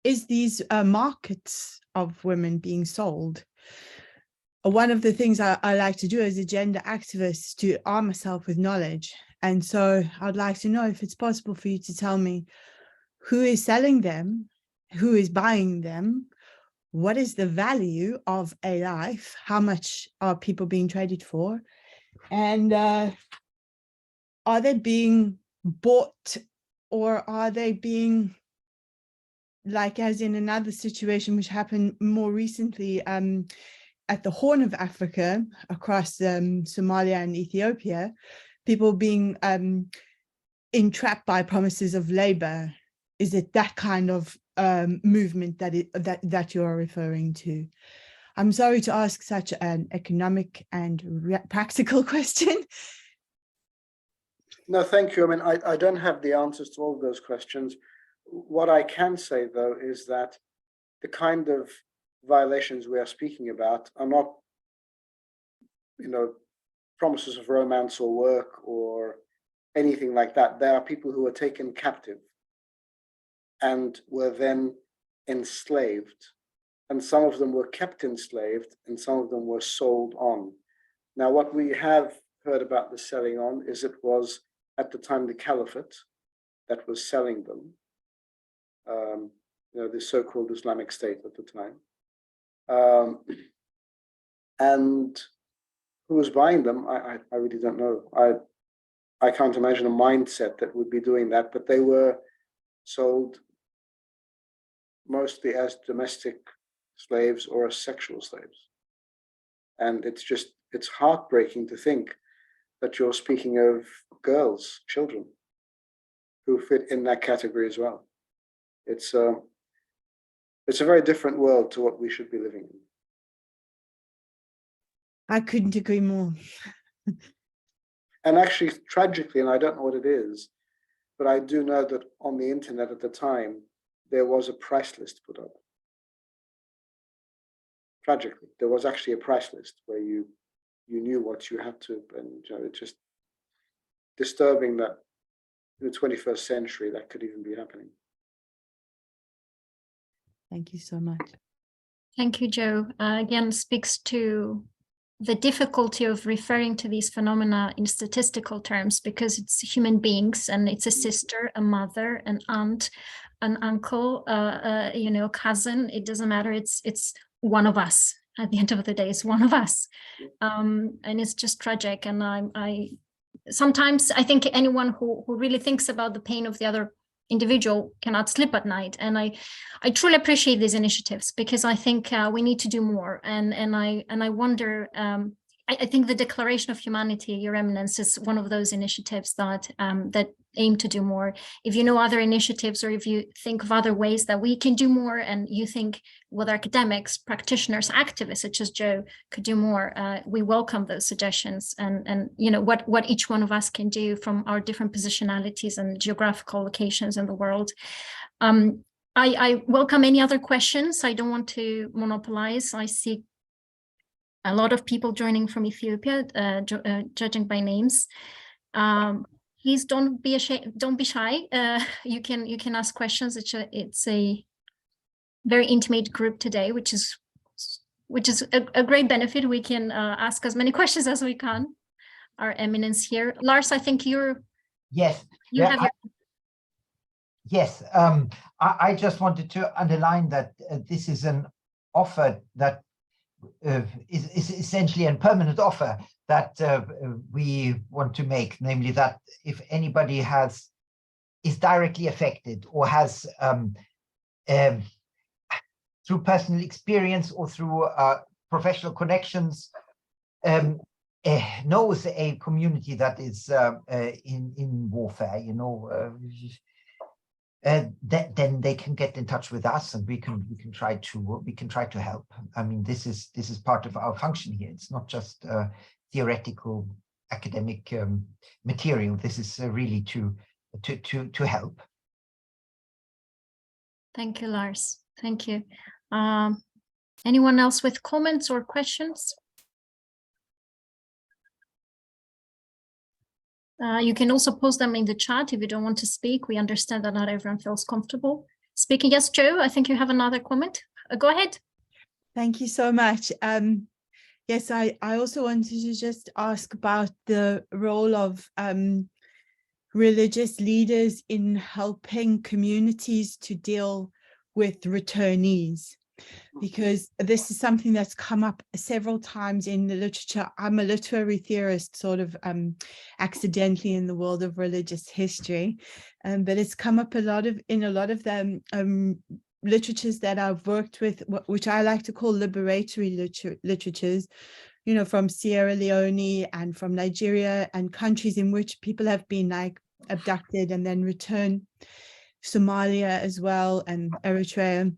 is these markets of women being sold. One of the things I like to do as a gender activist is to arm myself with knowledge. And so I'd like to know if it's possible for you to tell me who is selling them, who is buying them, what is the value of a life, how much are people being traded for, and are they being bought, or are they being, like as in another situation which happened more recently, at the Horn of Africa, across Somalia and Ethiopia, people being entrapped by promises of labor. Is it that kind of movement that you are referring to? I'm sorry to ask such an economic and practical question. No, thank you. I mean, I don't have the answers to all of those questions. What I can say, though, is that the kind of violations we are speaking about are not, promises of romance or work or anything like that. There are people who were taken captive and were then enslaved. And some of them were kept enslaved and some of them were sold on. Now, what we have heard about the selling on is it was at the time the caliphate that was selling them, the so-called Islamic State at the time. And who was buying them, I really don't know. I can't imagine a mindset that would be doing that, but they were sold mostly as domestic slaves or as sexual slaves. And it's heartbreaking to think that you're speaking of girls, children, who fit in that category as well. It's a very different world to what we should be living in. I couldn't agree more. And actually, tragically, and I don't know what it is, but I do know that on the internet at the time, there was a price list put up. Tragically, there was actually a price list where you knew what you had to, and it's just disturbing that in the 21st century that could even be happening. Thank you so much. Thank you, Joe. Again, speaks to the difficulty of referring to these phenomena in statistical terms, because it's human beings and it's a sister, a mother, an aunt, an uncle, cousin. It doesn't matter. It's one of us. At the end of the day, it's one of us, and it's just tragic. And I sometimes I think anyone who really thinks about the pain of the other individual cannot sleep at night. And I truly appreciate these initiatives, because I think we need to do more. And I wonder. I think the Declaration of Humanity, Your Eminence, is one of those initiatives that aim to do more. If you know other initiatives, or if you think of other ways that we can do more, and you think whether academics, practitioners, activists such as Joe could do more, we welcome those suggestions, and what each one of us can do from our different positionalities and geographical locations in the world. I welcome any other questions. I don't want to monopolize. I see a lot of people joining from Ethiopia, judging by names. Please don't be ashamed, don't be shy. You can ask questions. It's a very intimate group today, which is a great benefit. We can ask as many questions as we can. Our eminence here, Lars. I think you're. Yes. Yes. I just wanted to underline that this is an offer that is essentially a permanent offer that we want to make, namely that if anybody is directly affected or has through personal experience or through professional connections knows a community that is in warfare, then they can get in touch with us, and we can try to help. I mean, this is part of our function here. It's not just theoretical academic material. This is really to help. Thank you, Lars. Thank you. Anyone else with comments or questions? You can also post them in the chat if you don't want to speak. We understand that not everyone feels comfortable speaking. Yes, Joe, I think you have another comment. Go ahead. Thank you so much. Yes, I also wanted to just ask about the role of religious leaders in helping communities to deal with returnees, because this is something that's come up several times in the literature. I'm a literary theorist, sort of accidentally in the world of religious history, but it's come up in a lot of them literatures that I've worked with, which I like to call liberatory literatures, you know, from Sierra Leone and from Nigeria and countries in which people have been like abducted and then returned, Somalia as well, and Eritrea.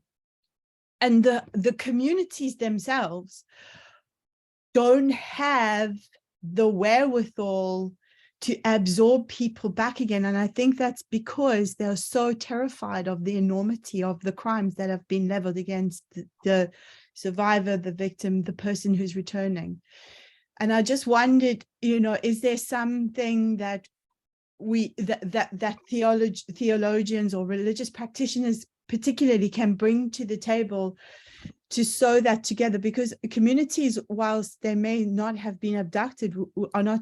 And the communities themselves don't have the wherewithal to absorb people back again. And I think that's because they're so terrified of the enormity of the crimes that have been leveled against the survivor, the victim, the person who's returning. And I just wondered, you know, is there something that theologians or religious practitioners particularly can bring to the table to sew that together? Because communities, whilst they may not have been abducted, are not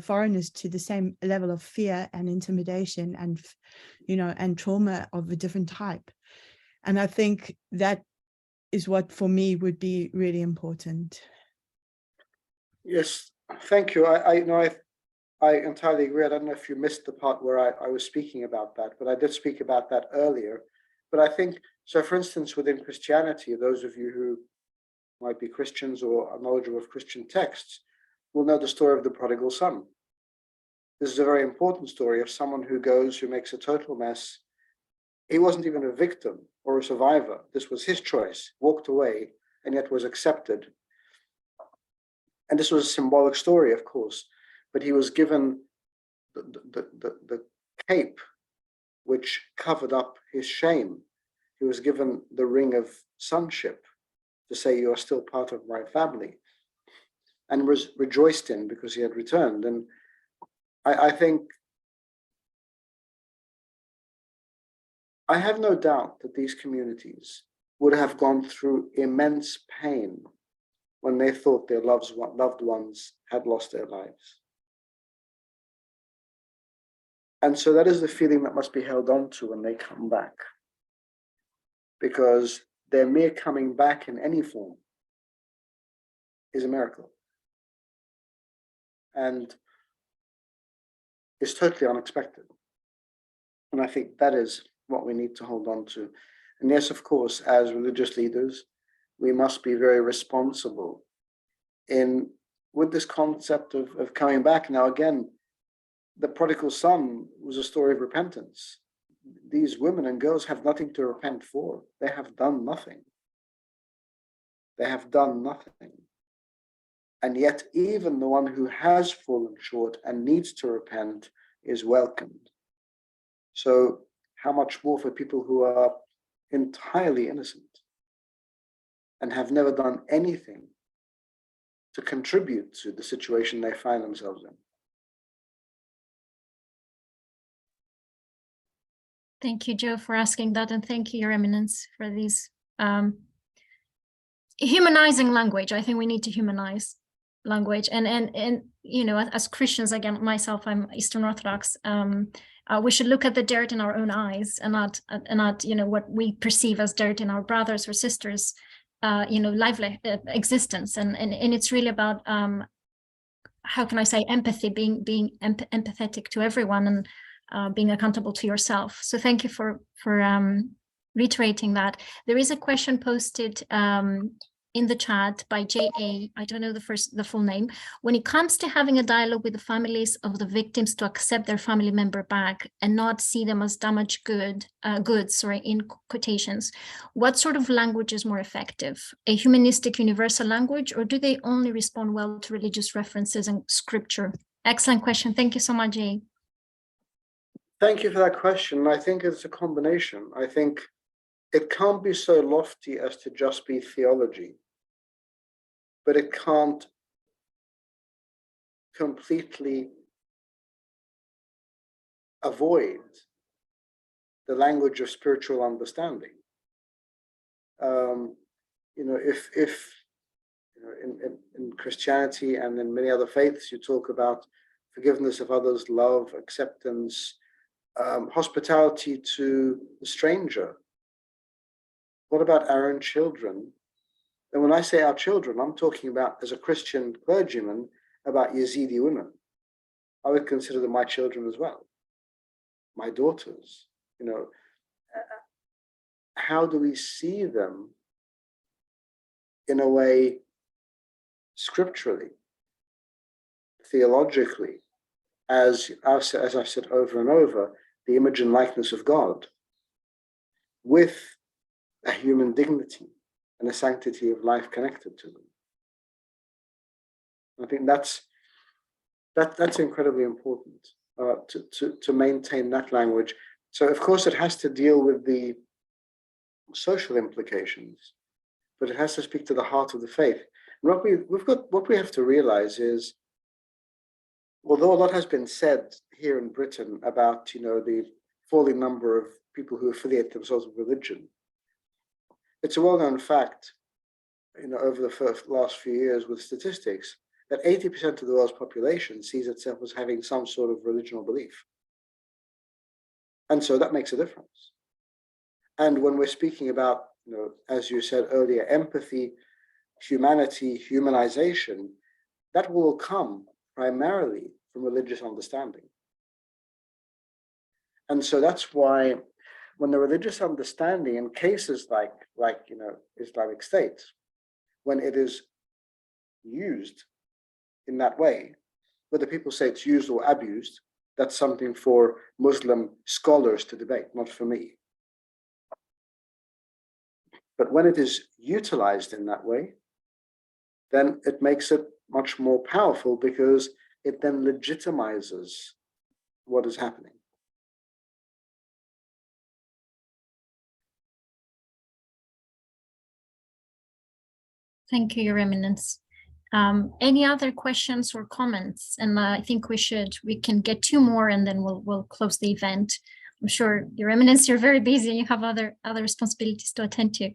foreigners to the same level of fear and intimidation and, you know, and trauma of a different type. And I think that is what for me would be really important. Yes, thank you. I entirely agree. I don't know if you missed the part where I was speaking about that, but I did speak about that earlier. But I think, so for instance, within Christianity, those of you who might be Christians or are knowledgeable of Christian texts will know the story of the prodigal son. This is a very important story of someone who makes a total mess. He wasn't even a victim or a survivor. This was his choice, walked away, and yet was accepted. And this was a symbolic story, of course, but he was given the cape which covered up his shame. He was given the ring of sonship to say, you are still part of my family, and was rejoiced in because he had returned. And I think, I have no doubt that these communities would have gone through immense pain when they thought their loved ones had lost their lives. And so that is the feeling that must be held on to when they come back, because their mere coming back in any form is a miracle and is totally unexpected. And I think that is what we need to hold on to. And yes, of course, as religious leaders, we must be very responsible with this concept of coming back. Now, again, the prodigal son was a story of repentance. These women and girls have nothing to repent for. They have done nothing. They have done nothing. And yet, even the one who has fallen short and needs to repent is welcomed. So, how much more for people who are entirely innocent and have never done anything to contribute to the situation they find themselves in? Thank you, Joe, for asking that, and thank you, Your Eminence, for these humanizing language. I think we need to humanize language, and you know, as Christians, again, myself, I'm Eastern Orthodox. We should look at the dirt in our own eyes, and not you know, what we perceive as dirt in our brothers or sisters, you know, lively existence, and it's really about how can I say, empathy, being empathetic to everyone, and being accountable to yourself. So thank you for reiterating that. There is a question posted in the chat by J.A. I don't know the full name. When it comes to having a dialogue with the families of the victims to accept their family member back and not see them as damaged goods, in quotations, what sort of language is more effective? A humanistic universal language, or do they only respond well to religious references and scripture? Excellent question. Thank you so much, Jay. Thank you for that question. I think it's a combination. I think it can't be so lofty as to just be theology, but it can't completely avoid the language of spiritual understanding. You know, if you know, in Christianity and in many other faiths, you talk about forgiveness of others, love, acceptance, hospitality to the stranger. What about our own children? And when I say our children, I'm talking about, as a Christian clergyman, about Yazidi women. I would consider them my children as well, my daughters. You know, how do we see them in a way scripturally, theologically, as I've said over and over, the image and likeness of God, with a human dignity and a sanctity of life connected to them. I think that's incredibly important to maintain that language. So of course it has to deal with the social implications, but it has to speak to the heart of the faith. And what we have to realize is, although a lot has been said here in Britain about, the falling number of people who affiliate themselves with religion, it's a well-known fact, over the last few years with statistics, that 80% of the world's population sees itself as having some sort of religious belief. And so that makes a difference. And when we're speaking about, as you said earlier, empathy, humanity, humanization, that will come primarily from religious understanding. And so that's why when the religious understanding in cases like Islamic State, when it is used in that way, whether people say it's used or abused, that's something for Muslim scholars to debate, not for me. But when it is utilized in that way, then it makes it much more powerful, because it then legitimizes what is happening. Thank you, Your Eminence. Any other questions or comments? And I think we can get two more, and then we'll close the event. I'm sure, Your Eminence, you're very busy and you have other responsibilities to attend to.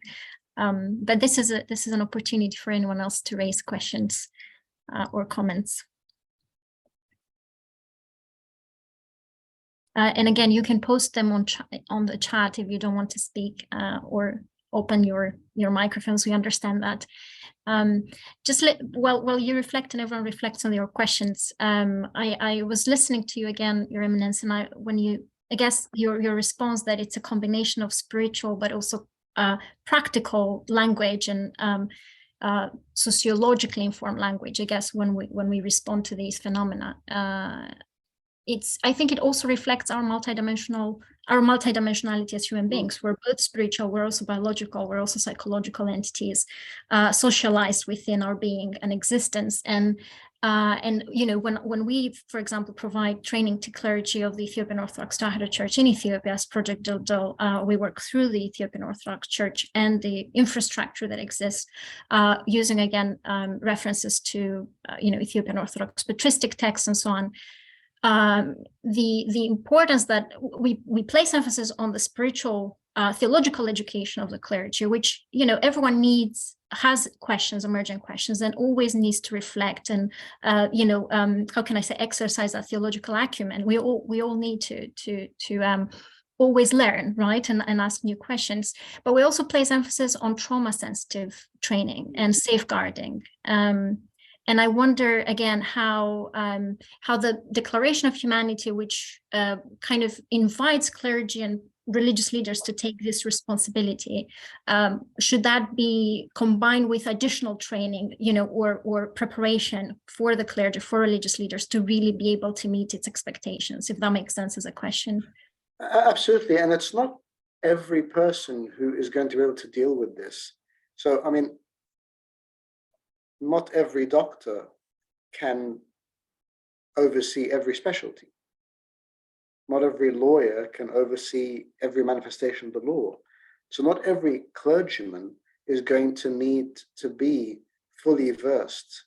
But this is an opportunity for anyone else to raise questions or comments. And again, you can post them on the chat if you don't want to speak, or open your microphones. We understand that. While you reflect and everyone reflects on your questions, I was listening to you again, Your Eminence, and I guess your response that it's a combination of spiritual but also practical language and sociologically informed language. I guess when we respond to these phenomena, I think it also reflects our multidimensionality as human beings. We're both spiritual, we're also biological, we're also psychological entities, socialized within our being and existence. And when we, for example, provide training to clergy of the Ethiopian Orthodox Tewahedo Church in Ethiopia as Project Dildil, we work through the Ethiopian Orthodox Church and the infrastructure that exists, using again references to Ethiopian Orthodox patristic texts and so on. The importance that we place emphasis on the spiritual theological education of the clergy, which everyone has questions, emerging questions, and always needs to reflect and how can I say, exercise that theological acumen. We all need to always learn, right, and ask new questions. But we also place emphasis on trauma sensitive training and safeguarding. And I wonder again how the Declaration of Humanity, which kind of invites clergy and religious leaders to take this responsibility, should that be combined with additional training, or preparation for the clergy, for religious leaders to really be able to meet its expectations, if that makes sense as a question? Absolutely, and it's not every person who is going to be able to deal with this. So, I mean, not every doctor can oversee every specialty. Not every lawyer can oversee every manifestation of the law. So not every clergyman is going to need to be fully versed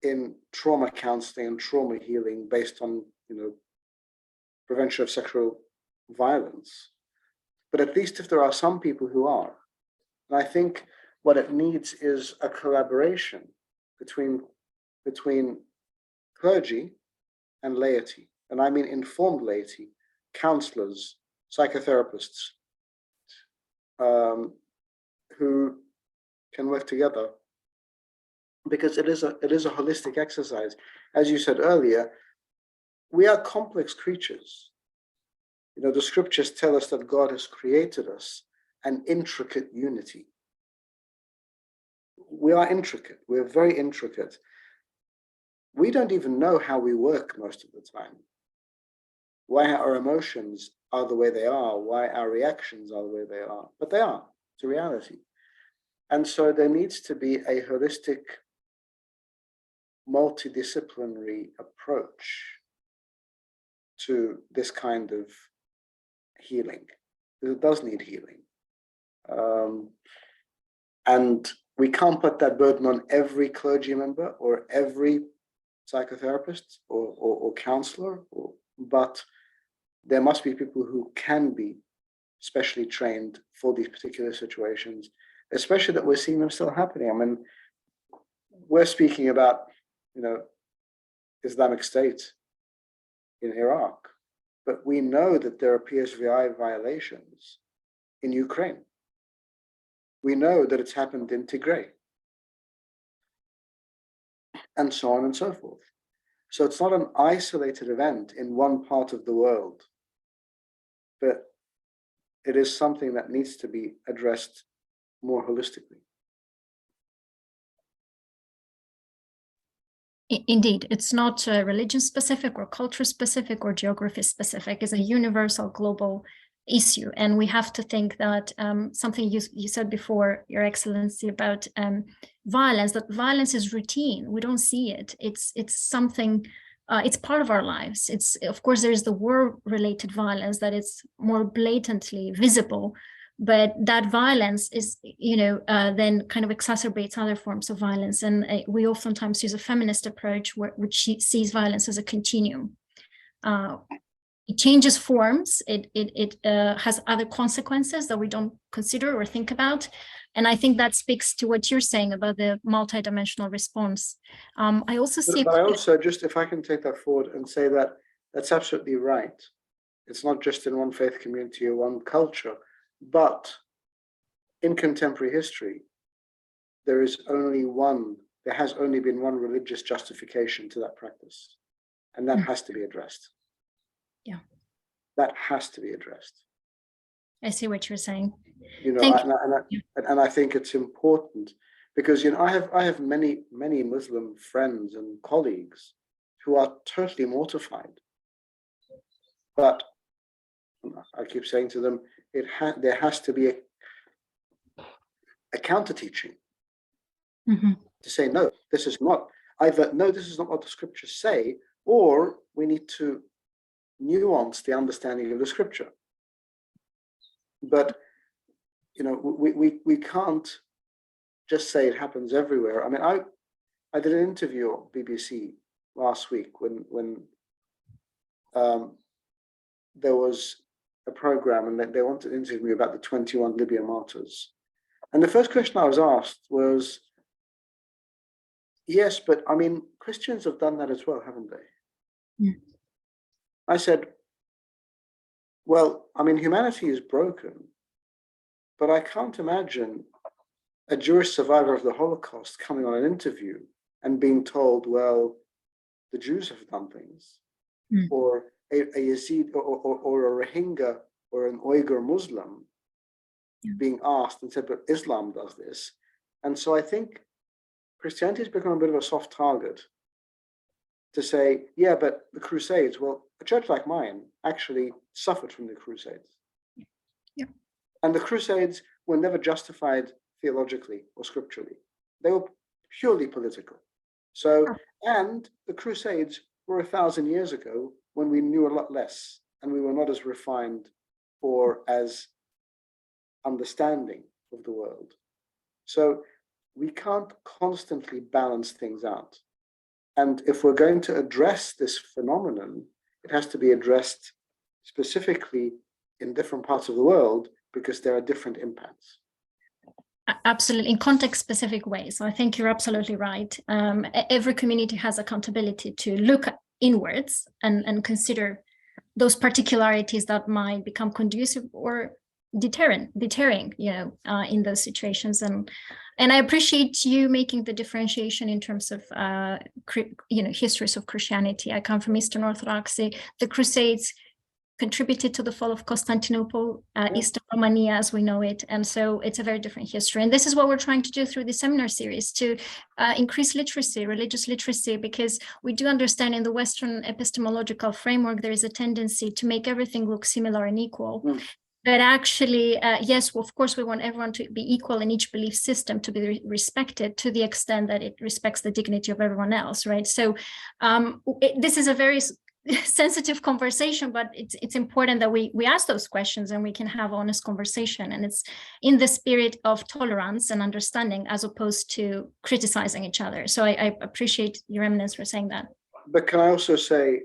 in trauma counseling and trauma healing based on, prevention of sexual violence. But at least if there are some people who are, and I think what it needs is a collaboration between clergy and laity, and I mean informed laity, counselors, psychotherapists, who can work together, because it is a holistic exercise. As you said earlier, we are complex creatures. The scriptures tell us that God has created us an intricate unity. We are intricate. We're very intricate. We don't even know how we work most of the time. Why our emotions are the way they are, why our reactions are the way they are, but they are. It's a reality. And so there needs to be a holistic, multidisciplinary approach to this kind of healing. It does need healing. And we can't put that burden on every clergy member or every psychotherapist or counselor, but there must be people who can be specially trained for these particular situations, especially that we're seeing them still happening. I mean, we're speaking about, Islamic State in Iraq, but we know that there are PSVI violations in Ukraine. We know that it's happened in Tigray, and so on and so forth. So it's not an isolated event in one part of the world, but it is something that needs to be addressed more holistically. Indeed, it's not religion specific or culture specific or geography specific. It's a universal global issue. And we have to think that something you said before, Your Excellency, about violence, that violence is routine. We don't see it. It's something, it's part of our lives. It's, of course, there's the war-related violence that is more blatantly visible, but that violence is, then kind of exacerbates other forms of violence. And we oftentimes use a feminist approach which sees violence as a continuum. It changes forms, it has other consequences that we don't consider or think about. And I think that speaks to what you're saying about the multidimensional response. I also see- But I also, just if I can take that forward and say that that's absolutely right. It's not just in one faith community or one culture, but in contemporary history, there has only been one religious justification to that practice, and that has to be addressed. Yeah, that has to be addressed. I see what you're saying. And I think it's important because I have many Muslim friends and colleagues who are totally mortified, but I keep saying to them, there has to be a counter teaching to say, no, this is not what the scriptures say, or we need to nuance the understanding of the scripture. But we can't just say it happens everywhere. I mean, I did an interview on BBC last week when there was a program and they wanted to interview me about the 21 Libya martyrs. And the first question I was asked was, yes, but I mean, Christians have done that as well, haven't they? Yeah. I said, well, I mean, humanity is broken, but I can't imagine a Jewish survivor of the Holocaust coming on an interview and being told, well, the Jews have done things, or a Yazid or a Rohingya or an Uyghur Muslim being asked and said, but Islam does this. And so I think Christianity has become a bit of a soft target to say, yeah, but the Crusades, well, a church like mine actually suffered from the Crusades. Yeah. And the Crusades were never justified theologically or scripturally. They were purely political. So, and the Crusades were 1,000 years ago when we knew a lot less and we were not as refined or as understanding of the world. So we can't constantly balance things out. And if we're going to address this phenomenon, it has to be addressed specifically in different parts of the world because there are different impacts. Absolutely, in context-specific ways. So I think you're absolutely right. Every community has accountability to look inwards and consider those particularities that might become conducive or deterring, in those situations. And I appreciate you making the differentiation in terms of, histories of Christianity. I come from Eastern Orthodoxy. The Crusades contributed to the fall of Constantinople, Eastern Romania as we know it. And so it's a very different history. And this is what we're trying to do through the seminar series, to increase literacy, religious literacy, because we do understand in the Western epistemological framework, there is a tendency to make everything look similar and equal. But actually, yes, well, of course, we want everyone to be equal in each belief system, to be respected to the extent that it respects the dignity of everyone else, right? So this is a very sensitive conversation, but it's important that we ask those questions and we can have honest conversation. And it's in the spirit of tolerance and understanding as opposed to criticizing each other. So I appreciate Your Eminence for saying that. But can I also say,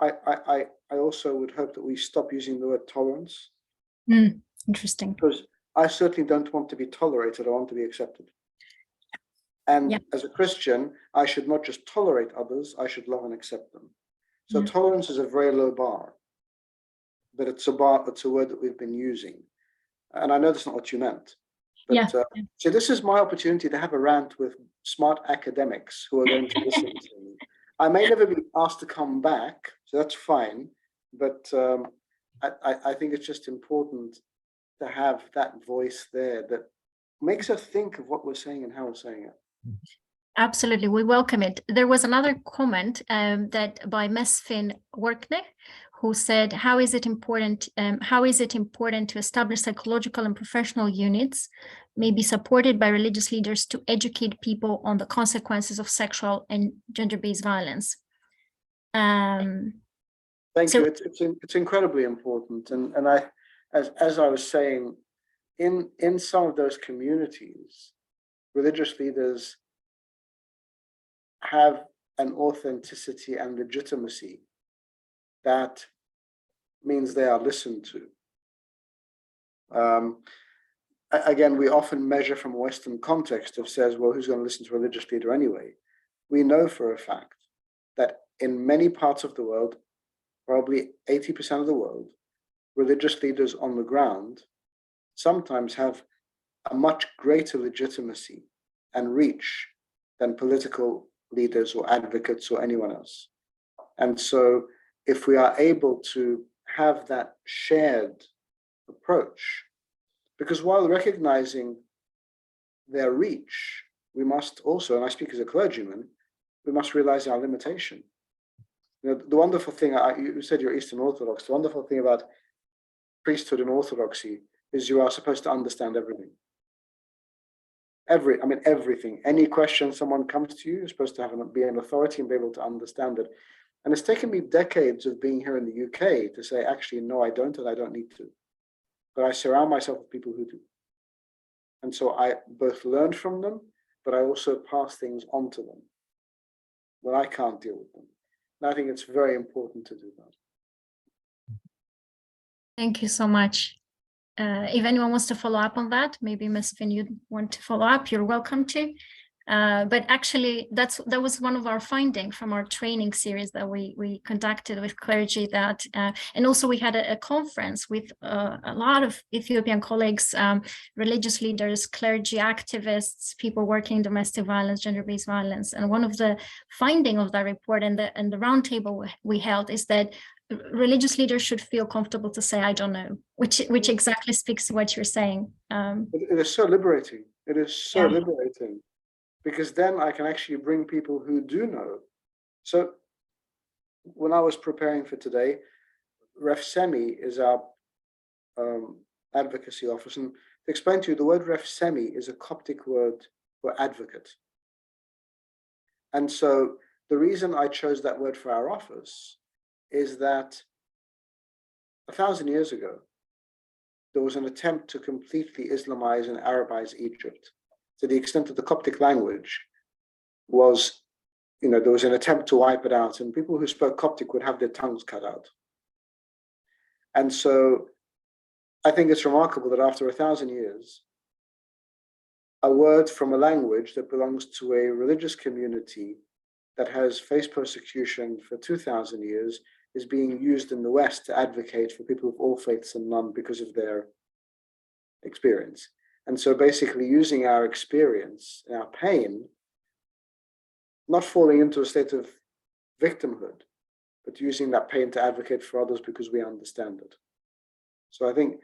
I also would hope that we stop using the word tolerance. Interesting. Because I certainly don't want to be tolerated, I want to be accepted. And as a Christian, I should not just tolerate others, I should love and accept them. So tolerance is a very low bar, but it's a word that we've been using. And I know that's not what you meant. But, so this is my opportunity to have a rant with smart academics who are going to listen to me. I may never be asked to come back, so that's fine. But I think it's just important to have that voice there that makes us think of what we're saying and how we're saying it. Absolutely, we welcome it. There was another comment that by Mesfin Workne, who said, how is it important to establish psychological and professional units, maybe supported by religious leaders, to educate people on the consequences of sexual and gender-based violence? Thank you. It's incredibly important. And I, as I was saying, in some of those communities, religious leaders have an authenticity and legitimacy that means they are listened to. Again, we often measure from a Western context of says, well, who's going to listen to a religious leader anyway? We know for a fact that in many parts of the world, probably 80% of the world, religious leaders on the ground sometimes have a much greater legitimacy and reach than political leaders or advocates or anyone else. And so if we are able to have that shared approach, because while recognizing their reach, we must also, and I speak as a clergyman, we must realize our limitation. You know, the wonderful thing, you said you're Eastern Orthodox, the wonderful thing about priesthood and Orthodoxy is you are supposed to understand everything. Everything. Any question someone comes to you, you're supposed to be an authority and be able to understand it. And it's taken me decades of being here in the UK to say, actually, no, I don't, and I don't need to. But I surround myself with people who do. And so I both learn from them, but I also pass things on to them when I can't deal with them. And I think it's very important to do that. Thank you so much. If anyone wants to follow up on that, maybe Ms. Finn, you'd want to follow up, you're welcome to. But actually, that was one of our findings from our training series that we conducted with clergy. That and also we had a conference with a lot of Ethiopian colleagues, religious leaders, clergy activists, people working in domestic violence, gender-based violence. And one of the findings of that report and the roundtable we held is that religious leaders should feel comfortable to say, I don't know, which exactly speaks to what you're saying. It is so liberating. It is so liberating, because then I can actually bring people who do know. So when I was preparing for today, Ref Semi is our advocacy office. And to explain to you, the word Ref Semi is a Coptic word for advocate. And so the reason I chose that word for our office is that 1,000 years ago, there was an attempt to completely Islamize and Arabize Egypt, to the extent that the Coptic language was, there was an attempt to wipe it out, and people who spoke Coptic would have their tongues cut out. And so I think it's remarkable that after 1,000 years, a word from a language that belongs to a religious community that has faced persecution for 2,000 years is being used in the West to advocate for people of all faiths and none because of their experience. And so basically using our experience, our pain, not falling into a state of victimhood, but using that pain to advocate for others because we understand it. So I think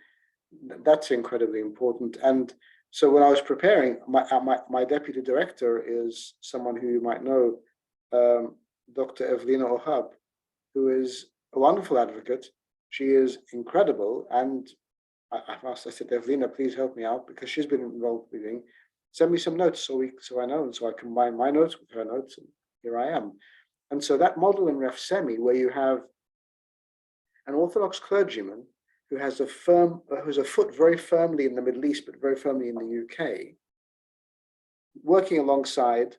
that's incredibly important. And so when I was preparing, my deputy director is someone who you might know, Dr. Evelina Ohab, who is a wonderful advocate. She is incredible. And I said, Evelina, please help me out, because she's been involved with me. Send me some notes so I know, and so I combine my notes with her notes, and here I am. And so that model in Refsemi, where you have an Orthodox clergyman who has a foot very firmly in the Middle East, but very firmly in the UK, working alongside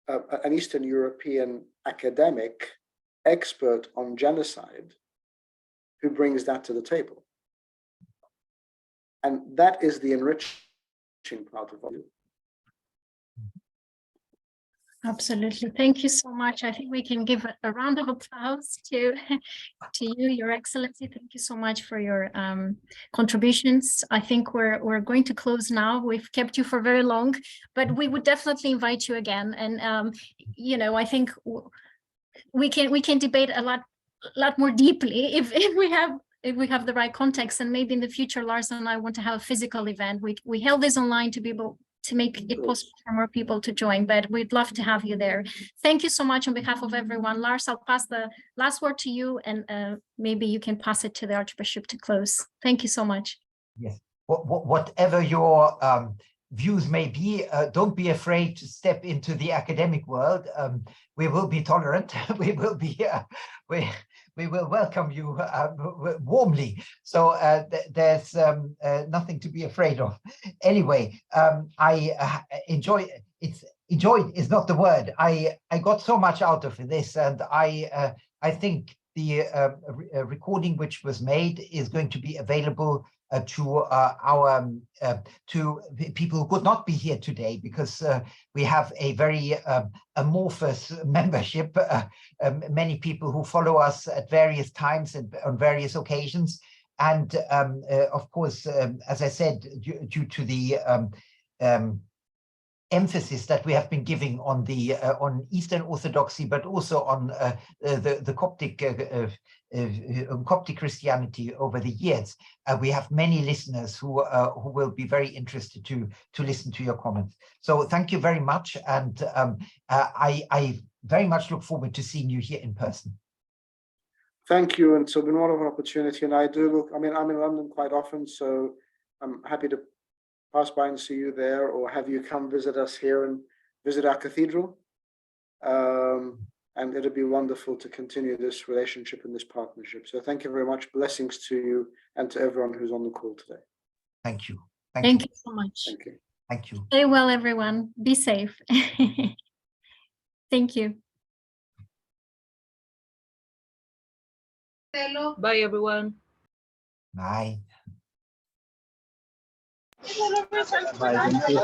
an Eastern European academic expert on genocide, who brings that to the table. And that is the enriching part of it. Absolutely. Thank you so much. I think we can give a round of applause to you, Your Excellency. Thank you so much for your contributions. I think we're going to close now. We've kept you for very long, but we would definitely invite you again. And you know, I think we can debate a lot more deeply if we have the right context. And maybe in the future, Lars and I want to have a physical event. We held this online to be able to make it possible for more people to join, but we'd love to have you there. Thank you so much on behalf of everyone. Lars, I'll pass the last word to you, and maybe you can pass it to the Archbishop to close. Thank you so much. Yes, whatever your views may be, don't be afraid to step into the academic world. We will be tolerant. We will welcome you warmly. So there's nothing to be afraid of. Anyway, I enjoyed is not the word. I got so much out of this, and I think the recording which was made is going to be available to people who could not be here today, because we have a very amorphous membership, many people who follow us at various times and on various occasions. And of course, as I said, due to the emphasis that we have been giving on the on Eastern Orthodoxy, but also on the Coptic Christianity over the years, we have many listeners who will be very interested to listen to your comments. So thank you very much, and I very much look forward to seeing you here in person. Thank you, and so it's been a lot of opportunity, and I'm in London quite often, so I'm happy to pass by and see you there, or have you come visit us here and visit our cathedral. And it'll be wonderful to continue this relationship and this partnership. So thank you very much. Blessings to you and to everyone who's on the call today. Thank you. Thank you so much. Thank you. Thank you. Stay well, everyone. Be safe. Thank you. Bye, everyone. Bye. Bye. Thank you.